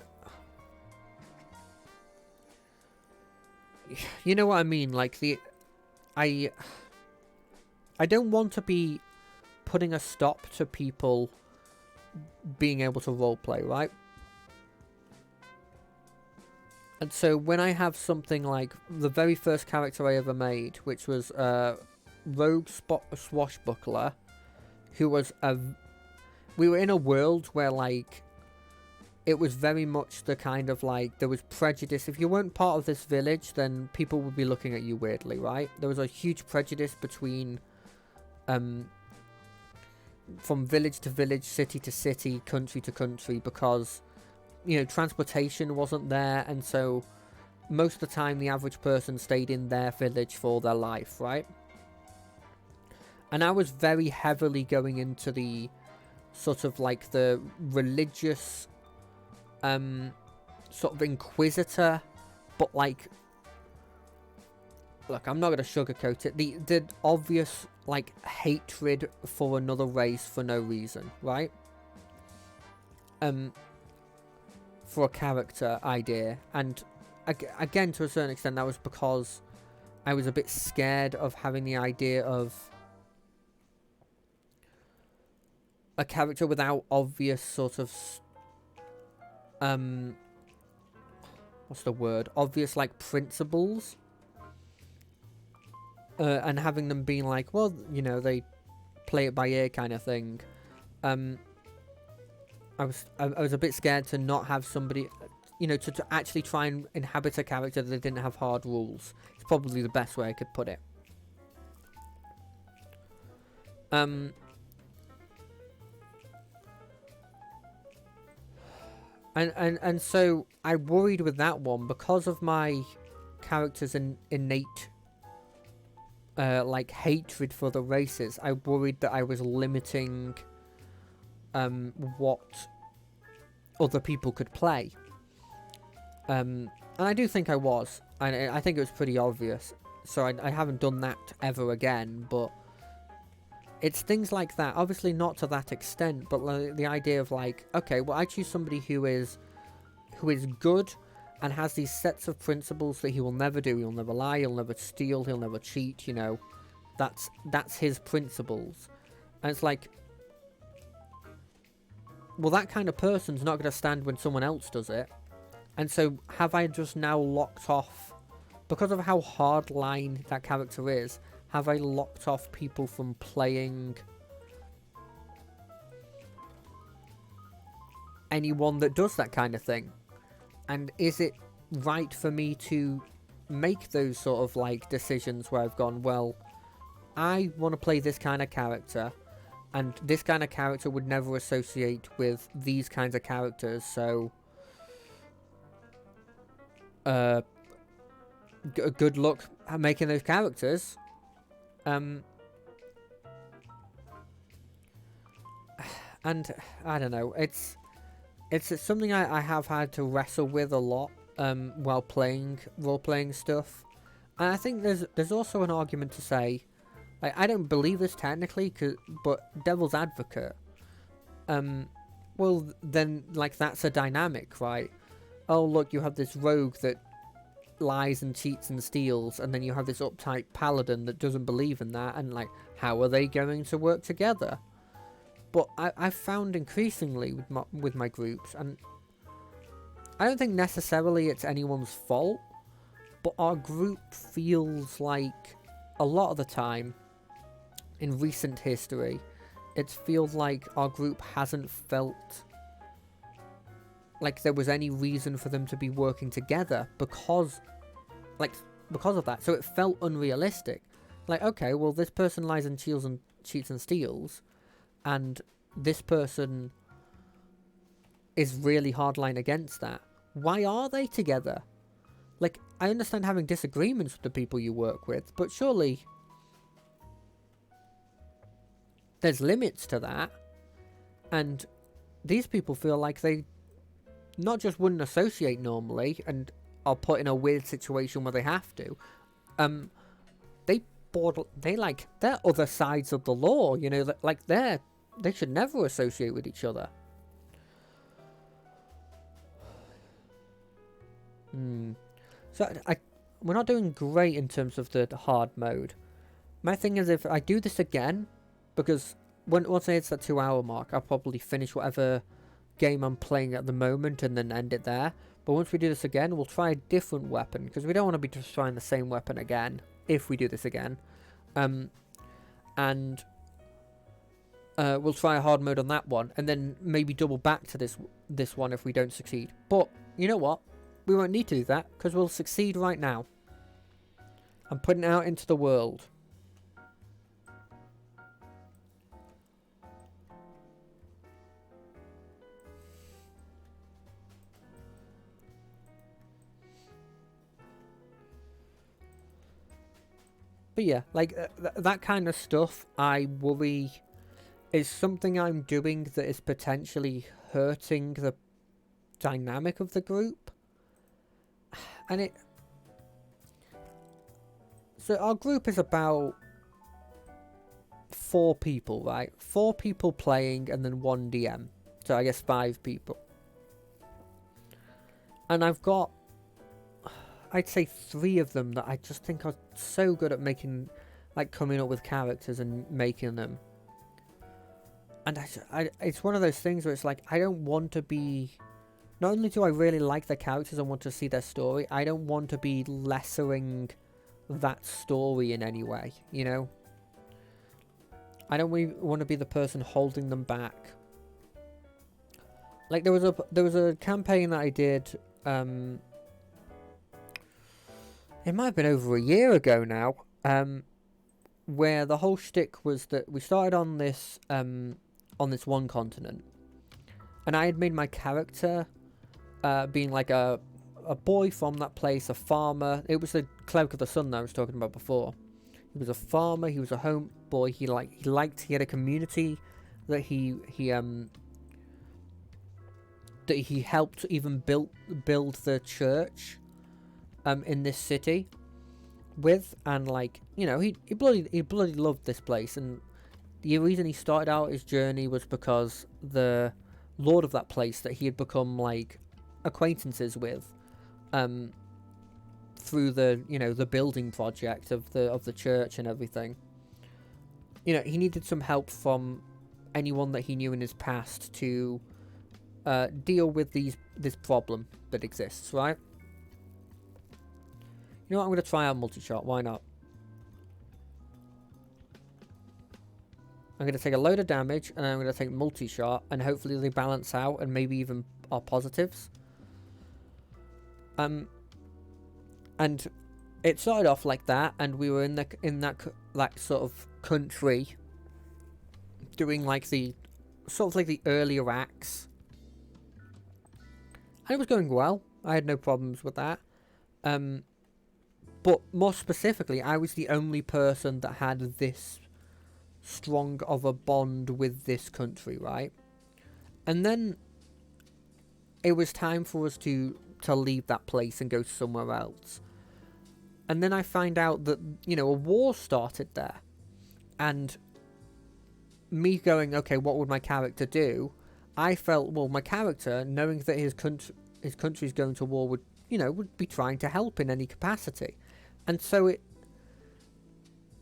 you know what I mean? Like, I don't want to be putting a stop to people being able to roleplay, right? And so when I have something like the very first character I ever made, which was Rogue Swashbuckler, who was we were in a world where, like, it was very much the kind of, like, there was prejudice. If you weren't part of this village, then people would be looking at you weirdly, right? There was a huge prejudice between, from village to village, city to city, country to country, because, you know, transportation wasn't there, and so most of the time the average person stayed in their village for their life, right? And I was very heavily going into the sort of, like, the religious, sort of inquisitor, but, like, look, I'm not going to sugarcoat it. The obvious, like, hatred for another race for no reason, right? For a character idea. And again, to a certain extent, that was because I was a bit scared of having the idea of a character without obvious sort of what's the word? Obvious, like, principles. And having them being like, well, you know, they play it by ear kind of thing. I was a bit scared to not have somebody, you know, to actually try and inhabit a character that didn't have hard rules. It's probably the best way I could put it. And so I worried with that one, because of my character's innate like, hatred for the races. I worried that I was limiting what other people could play. And I do think I was. I think it was pretty obvious. So I haven't done that ever again, but it's things like that. Obviously not to that extent, but the idea of, like, okay, well, I choose somebody who is good and has these sets of principles that he will never do. He'll never lie, he'll never steal, he'll never cheat, you know. That's his principles. And it's like, well, that kind of person's not going to stand when someone else does it. And so have I just now locked off, because of how hardline that character is, have I locked off people from playing anyone that does that kind of thing? And is it right for me to make those sort of, like, decisions where I've gone, well, I want to play this kind of character, and this kind of character would never associate with these kinds of characters, so good luck making those characters. And I don't know, it's something I have had to wrestle with a lot while playing role-playing stuff. And I think there's also an argument to say, like, I don't believe this technically, but devil's advocate, well, then, like, that's a dynamic, right? Oh, look, you have this rogue that lies and cheats and steals, and then you have this uptight paladin that doesn't believe in that, and, like, how are they going to work together? But I've found increasingly with my groups, and I don't think necessarily it's anyone's fault, but our group feels like a lot of the time in recent history, it feels like our group hasn't felt like there was any reason for them to be working together because of that. So it felt unrealistic. Like, okay, well, this person lies and cheats and steals, and this person is really hardline against that. Why are they together? Like, I understand having disagreements with the people you work with, but surely there's limits to that. And these people feel like they not just wouldn't associate normally and are put in a weird situation where they have to. They're other sides of the law, you know, like they should never associate with each other. So we're not doing great in terms of the hard mode. My thing is, if I do this again, because once I hit that 2-hour mark, I'll probably finish whatever game I'm playing at the moment and then end it there. But once we do this again, we'll try a different weapon, because we don't want to be just trying the same weapon again if we do this again. And we'll try a hard mode on that one, and then maybe double back to this one if we don't succeed. But you know what? We won't need to do that, because we'll succeed right now. I'm putting it out into the world. But yeah, like, that kind of stuff, I worry, is something I'm doing that is potentially hurting the dynamic of the group. And so our group is about 4 people, right? 4 people playing and then 1 DM. So I guess 5 people. And I've got, I'd say 3 of them that I just think are so good at making, like, coming up with characters and making them. And it's one of those things where it's like, I don't want to be... Not only do I really like the characters and want to see their story, I don't want to be lessering that story in any way, you know? I don't really want to be the person holding them back. Like, there was a campaign that I did, it might have been over a year ago now, where the whole shtick was that we started on this one continent, and I had made my character being like a boy from that place, a farmer. It was the Cloak of the Sun that I was talking about before. He was a farmer. He was a home boy. He had a community that he helped even build the church in this city with, and like, you know, he bloody loved this place. And the reason he started out his journey was because the lord of that place that he had become like acquaintances with through the, you know, the building project of the church and everything. You know, he needed some help from anyone that he knew in his past to deal with this problem that exists, right? You know what, I'm going to try out multi-shot, why not? I'm going to take a load of damage, and I'm going to take multi-shot, and hopefully they balance out, and maybe even are positives. And it started off like that, and we were in that sort of country, doing like the earlier acts, and it was going well. I had no problems with that. But more specifically, I was the only person that had this strong of a bond with this country, right? And then it was time for us to leave that place and go somewhere else. And then I find out that, you know, a war started there. And me going, okay, what would my character do? I felt, well, my character, knowing that his country's going to war, would be trying to help in any capacity. And so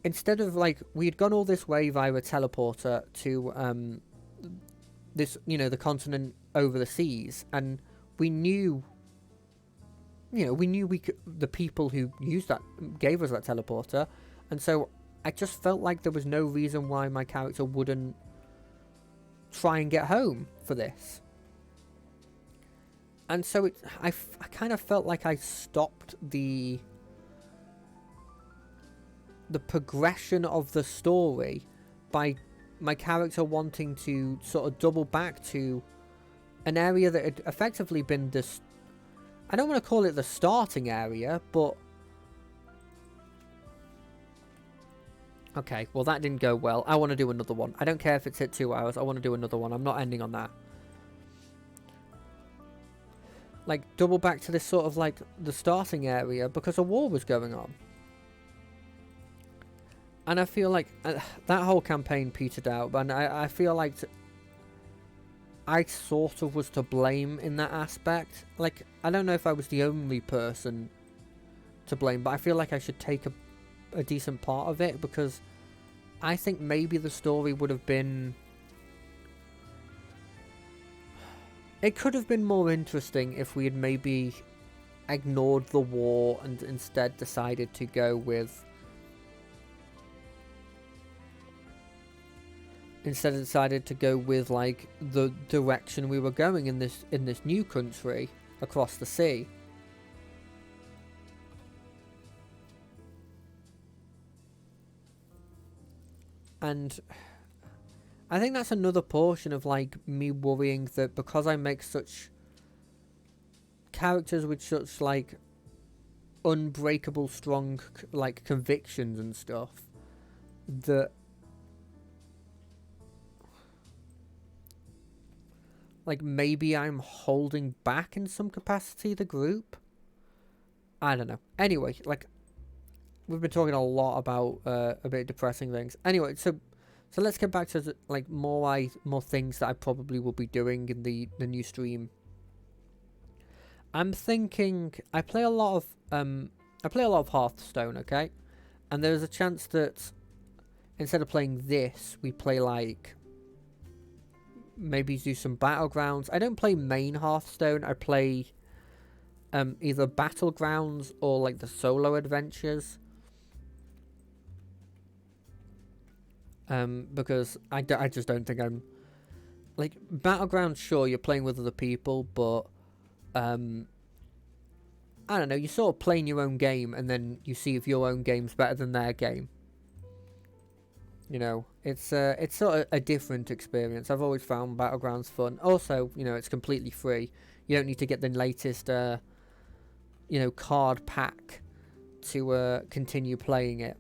instead of, like, we had gone all this way via a teleporter to this, the continent over the seas, and we knew, we could, the people who used that gave us that teleporter, and so I just felt like there was no reason why my character wouldn't try and get home for this. And so I kind of felt like I stopped the progression of the story by my character wanting to sort of double back to an area that had effectively been this. I don't want to call it the starting area, but okay, well that didn't go well. I want to do another one. I don't care if it's hit 2 hours. I want to do another one. I'm not ending on that. Like, double back to this sort of like the starting area because a war was going on. And I feel like that whole campaign petered out, and I feel like I sort of was to blame in that aspect. Like, I don't know if I was the only person to blame, but I feel like I should take a decent part of it, because I think maybe the story would have been... It could have been more interesting if we had maybe ignored the war and instead decided to go with... like the direction we were going in this new country across the sea. And I think that's another portion of like me worrying that because I make such characters with such like unbreakable strong like convictions and stuff, that like maybe I'm holding back in some capacity the group. I don't know. Anyway, like we've been talking a lot about a bit depressing things. Anyway, so let's get back to like more things that I probably will be doing in the new stream. I'm thinking I play a lot of Hearthstone, okay? And there's a chance that instead of playing this, we play like maybe do some battlegrounds. I don't play main Hearthstone. I play either battlegrounds or like the solo adventures. Because I just don't think I'm like battlegrounds. Sure, you're playing with other people, but I don't know. You're sort of playing your own game, and then you see if your own game's better than their game. You know, it's sort of a different experience. I've always found battlegrounds fun. Also, you know, it's completely free. You don't need to get the latest, card pack to continue playing it.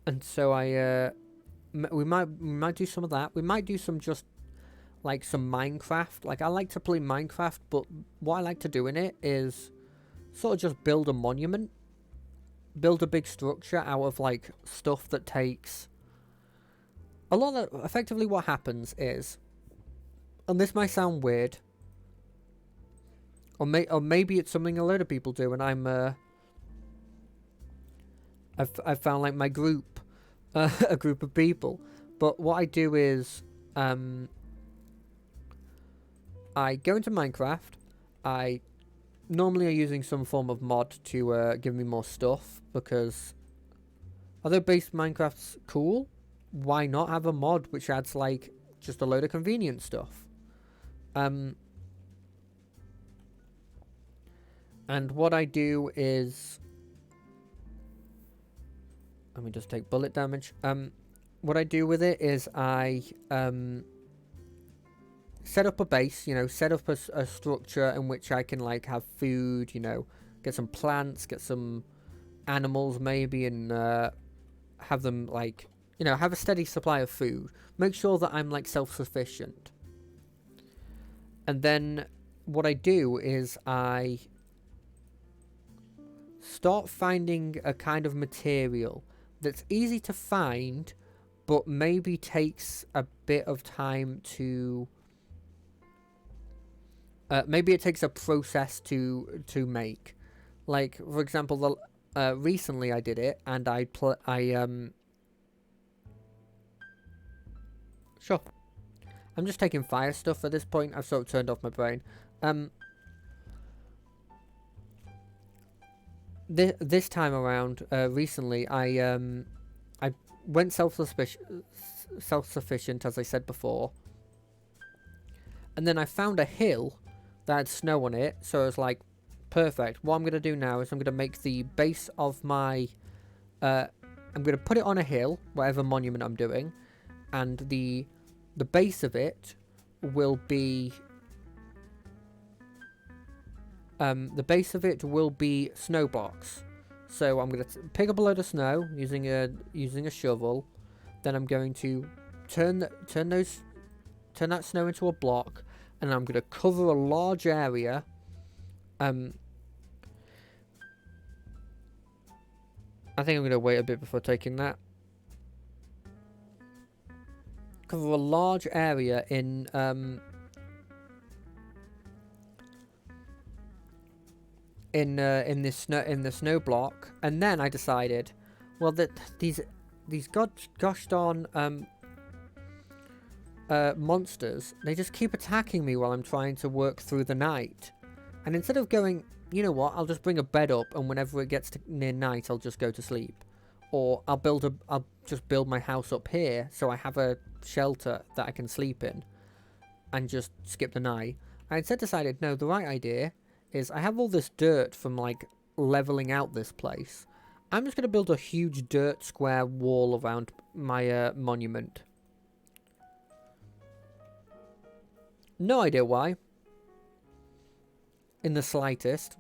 And so we might do some of that. We might do some just like some Minecraft. Like I like to play Minecraft, but what I like to do in it is sort of just build a monument. Build a big structure out of like stuff that takes a lot of... Effectively what happens is, and this might sound weird, or maybe it's something a lot of people do, and I've found like my group, a group of people. But what I do is I go into Minecraft. I normally are using some form of mod to give me more stuff, because although base Minecraft's cool, why not have a mod which adds like just a load of convenient stuff? And what I do is, let me just take bullet damage. What I do with it is I set up a base, set up a structure in which I can like have food, get some plants, get some animals maybe, and have them like, have a steady supply of food. Make sure that I'm like self-sufficient. And then what I do is I start finding a kind of material that's easy to find, but maybe takes a bit of time to... maybe it takes a process to make. Like, for example, recently I did it, and Sure. I'm just taking fire stuff at this point. I've sort of turned off my brain. This time around, recently, I went self-sufficient, as I said before. And then I found a hill that had snow on it, so I was like, perfect. What I'm going to do now is I'm going to make the base of my... I'm going to put it on a hill, whatever monument I'm doing, and the base of it will be... the base of it will be snow blocks. So I'm going to pick up a load of snow using a shovel. Then I'm going to turn that snow into a block, and I'm going to cover a large area. I think I'm going to wait a bit before taking that. Cover a large area in the snow block, and then I decided, well, that these gosh darn monsters, they just keep attacking me while I'm trying to work through the night. And instead of going, you know what, I'll just bring a bed up, and whenever it gets to near night, I'll just go to sleep, or I'll just build my house up here so I have a shelter that I can sleep in, and just skip the night. I instead decided, no, the right idea is I have all this dirt from like leveling out this place. I'm just going to build a huge dirt square wall around my monument. No idea why. In the slightest.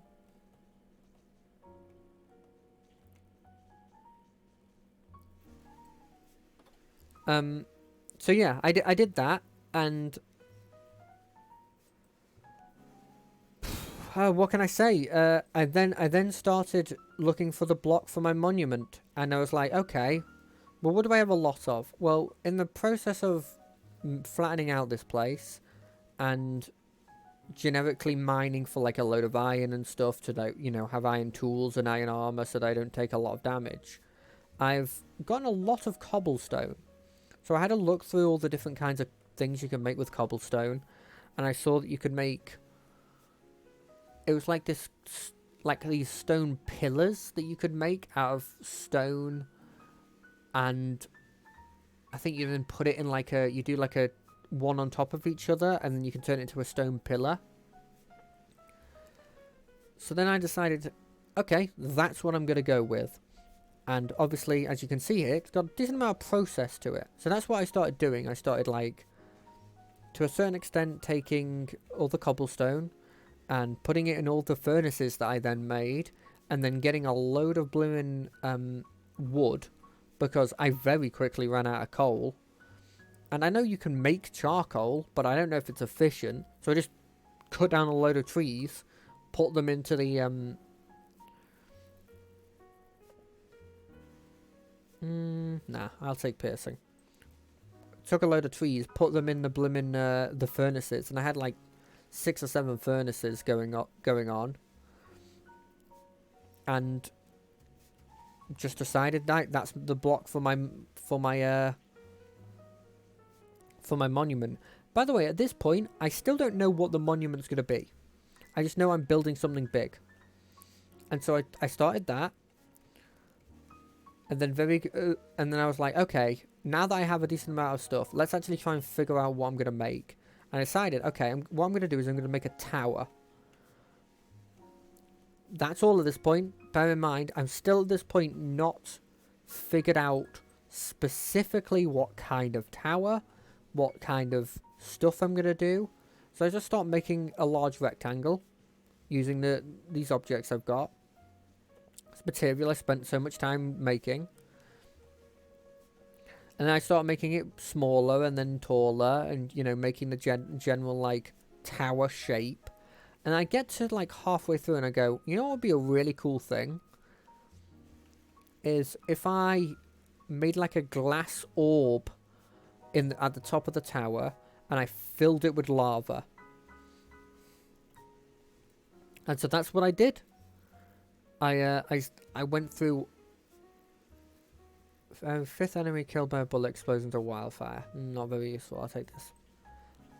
So yeah, I did that, and what can I say? I then started looking for the block for my monument, and I was like, okay, well, what do I have a lot of? Well, in the process of flattening out this place and generically mining for like a load of iron and stuff to, like, you know, have iron tools and iron armor so that I don't take a lot of damage, I've gotten a lot of cobblestone. So I had a look through all the different kinds of things you can make with cobblestone, and I saw that you could make... It was like this, like these stone pillars that you could make out of stone, and I think you then put it in like you do like a one on top of each other, and then you can turn it into a stone pillar. So then I decided, okay, that's what I'm going to go with. And obviously, as you can see here, it's got a decent amount of process to it. So that's what I started doing. I started, like, to a certain extent, taking all the cobblestone and putting it in all the furnaces that I then made, and then getting a load of blooming wood, because I very quickly ran out of coal. And I know you can make charcoal, but I don't know if it's efficient. So I just cut down a load of trees, put them into the... Nah, I'll take piercing. Took a load of trees, put them in the blooming the furnaces, and I had like 6 or 7 furnaces going on, and just decided that that's the block for my monument. By the way, at this point, I still don't know what the monument's going to be. I just know I'm building something big, and so I started that. And then I was like, okay, now that I have a decent amount of stuff, let's actually try and figure out what I'm going to make. And I decided, okay, what I'm going to do is I'm going to make a tower. That's all at this point. Bear in mind, I'm still at this point not figured out specifically what kind of tower, what kind of stuff I'm going to do. So I just start making a large rectangle using these objects I've got. Material I spent so much time making, and then I start making it smaller and then taller, and, you know, making the general like tower shape. And I get to like halfway through and I go, you know what would be a really cool thing is if I made like a glass orb at the top of the tower, and I filled it with lava. And so that's what I did. I went through Fifth enemy killed by a bullet explosion to wildfire. Not very useful. I'll take this.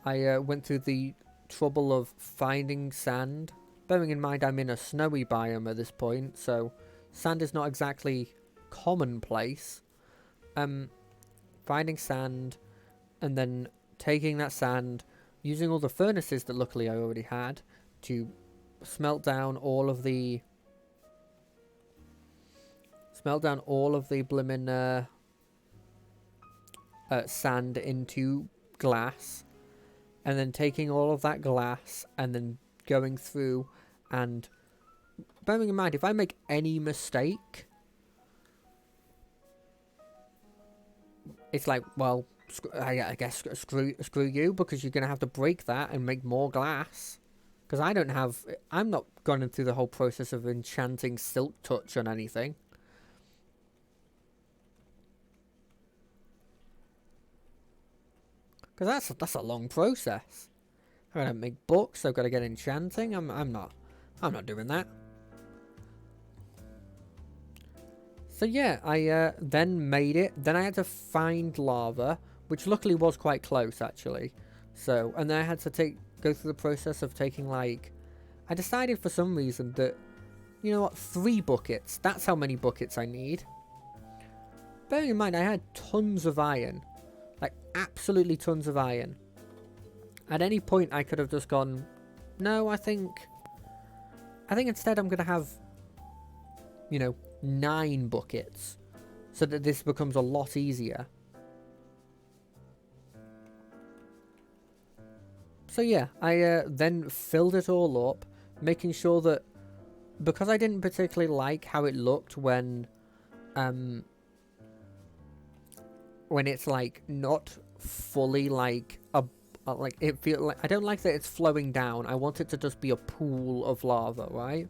I went through the trouble of finding sand. Bearing in mind I'm in a snowy biome at this point, so sand is not exactly commonplace. Finding sand and then taking that sand, using all the furnaces that luckily I already had to smelt down all of the blimmin' sand into glass, and then taking all of that glass and then going through and bearing in mind if I make any mistake, it's like, well, I guess screw you, because you're gonna have to break that and make more glass. Because I'm not going through the whole process of enchanting silk touch on anything. Because that's a long process. I've got to make books. I've got to get enchanting. I'm not doing that. So yeah, I then made it. Then I had to find lava, which luckily was quite close actually. So, and then I had to go through the process of taking, like, I decided for some reason that, you know what, 3 buckets. That's how many buckets I need. Bearing in mind I had tons of iron. Like, absolutely tons of iron. At any point I could have just gone, no, I think instead I'm going to have, you know, 9 buckets. So that this becomes a lot easier. So yeah, I then filled it all up, making sure that, because I didn't particularly like how it looked when it's like not fully like like it feel like, I don't like that it's flowing down. I want it to just be a pool of lava, right?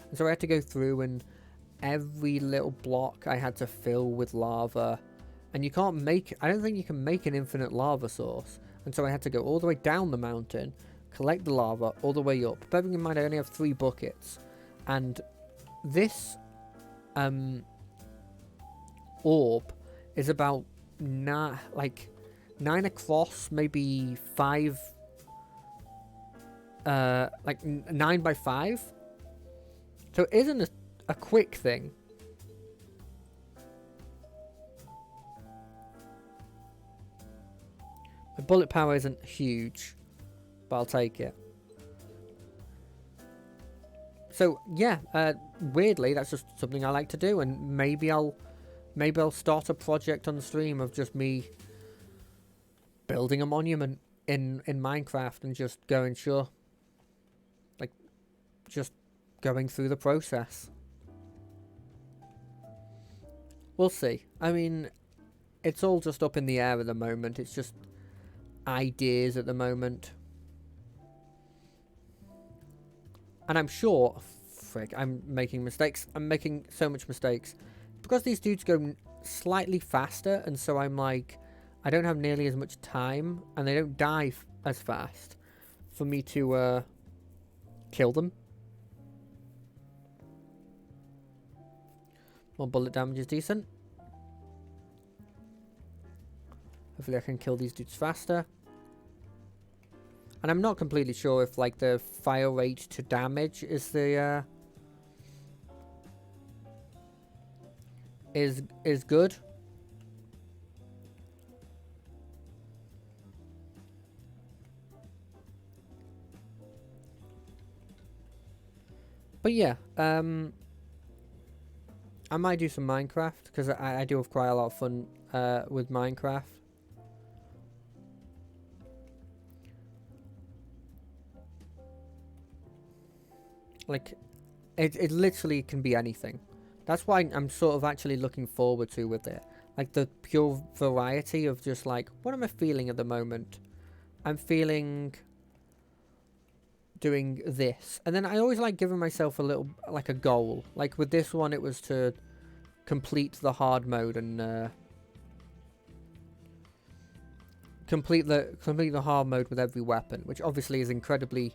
And so I had to go through, and every little block I had to fill with lava, and you can't make, I don't think you can make an infinite lava source. And so I had to go all the way down the mountain, collect the lava, all the way up. Bearing in mind I only have 3 buckets. And this orb is about 9 across, maybe 5, like 9 by 5. So it isn't a quick thing. The bullet power isn't huge, but I'll take it. So yeah, weirdly, that's just something I like to do, and maybe I'll start a project on the stream of just me building a monument in Minecraft and just going, sure, like, just going through the process. We'll see. I mean, it's all just up in the air at the moment. It's just ideas at the moment. And I'm sure, frick, I'm making mistakes. I'm making so much mistakes. Because these dudes go slightly faster, and so I'm like, I don't have nearly as much time, and they don't die as fast for me to kill them. More bullet damage is decent. Hopefully I can kill these dudes faster. And I'm not completely sure if, like, the fire rate to damage is the is good. But yeah, I might do some Minecraft, because I do have quite a lot of fun with Minecraft. Like, it literally can be anything. That's why I'm sort of actually looking forward to with it. Like, the pure variety of just, like, what am I feeling at the moment? I'm feeling doing this. And then I always like giving myself a little, like, a goal. Like, with this one, it was to complete the hard mode and complete the hard mode with every weapon, which obviously is incredibly...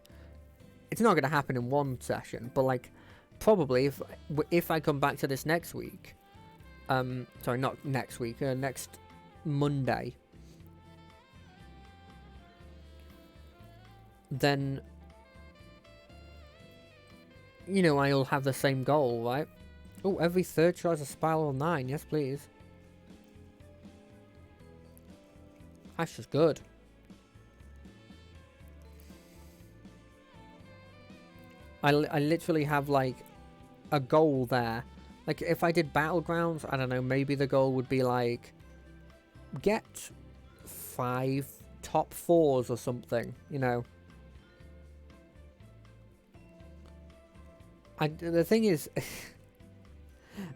It's not going to happen in one session, but, like, probably if I come back to this next week, Sorry, not next week. Next Monday. Then, you know, I'll have the same goal, right? Oh, every third tries a spiral 9. Yes, please. That's just good. I literally have, like, a goal there. Like, if I did Battlegrounds, I don't know, maybe the goal would be, like, get 5 top 4s or something, you know. The thing is,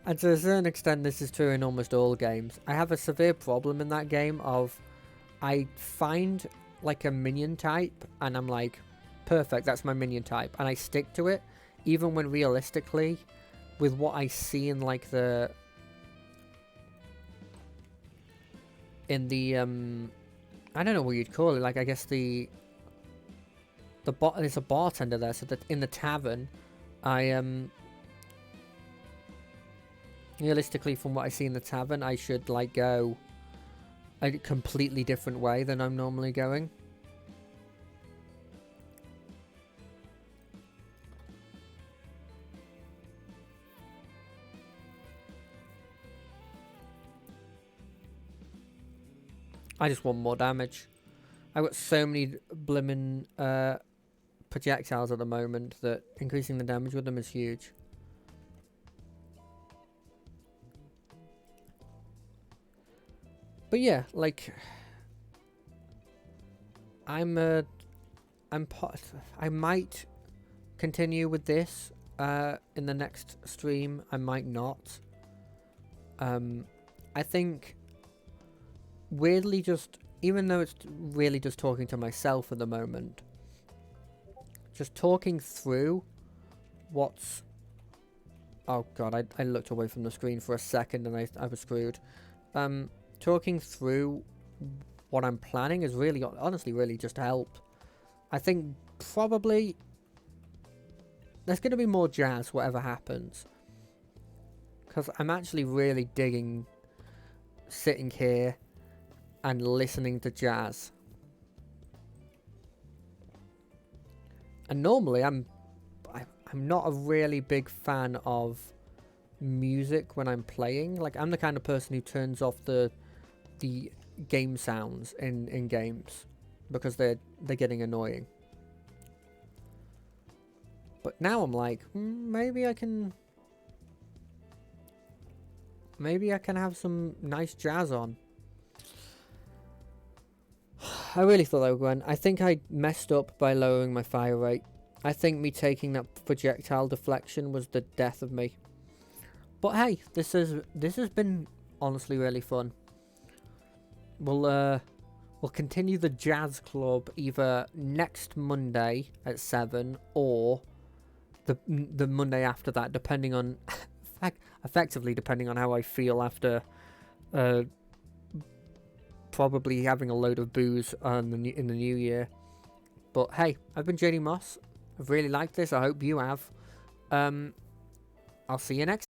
and to a certain extent this is true in almost all games, I have a severe problem in that game of I find like a minion type and I'm like, perfect, that's my minion type, and I stick to it, even when realistically, with what I see in like the I don't know what you'd call it, like I guess there's a bartender there, so that in the tavern, I realistically, from what I see in the tavern, I should like go a completely different way than I'm normally going. I just want more damage. I've got so many blimmin' projectiles at the moment that increasing the damage with them is huge. But yeah, like I might continue with this in the next stream. I might not. I think weirdly, just even though it's really just talking to myself at the moment, just talking through what's... Oh god, I looked away from the screen for a second and I was screwed. Talking through what I'm planning is really, honestly, really just helped. I think probably there's going to be more jazz, whatever happens. Because I'm actually really digging sitting here and listening to jazz. And normally I'm not a really big fan of music when I'm playing. Like, I'm the kind of person who turns off the game sounds in games because they're getting annoying. But now I'm like, maybe I can have some nice jazz on. I really thought I would win. I think I messed up by lowering my fire rate. I think me taking that projectile deflection was the death of me. But hey, this has been honestly really fun. We'll continue the jazz club either next Monday at 7 or the Monday after that, depending on effectively depending on how I feel after probably having a load of booze in the new year. But hey, I've been JD Moss. I've really liked this. I hope you have. I'll see you next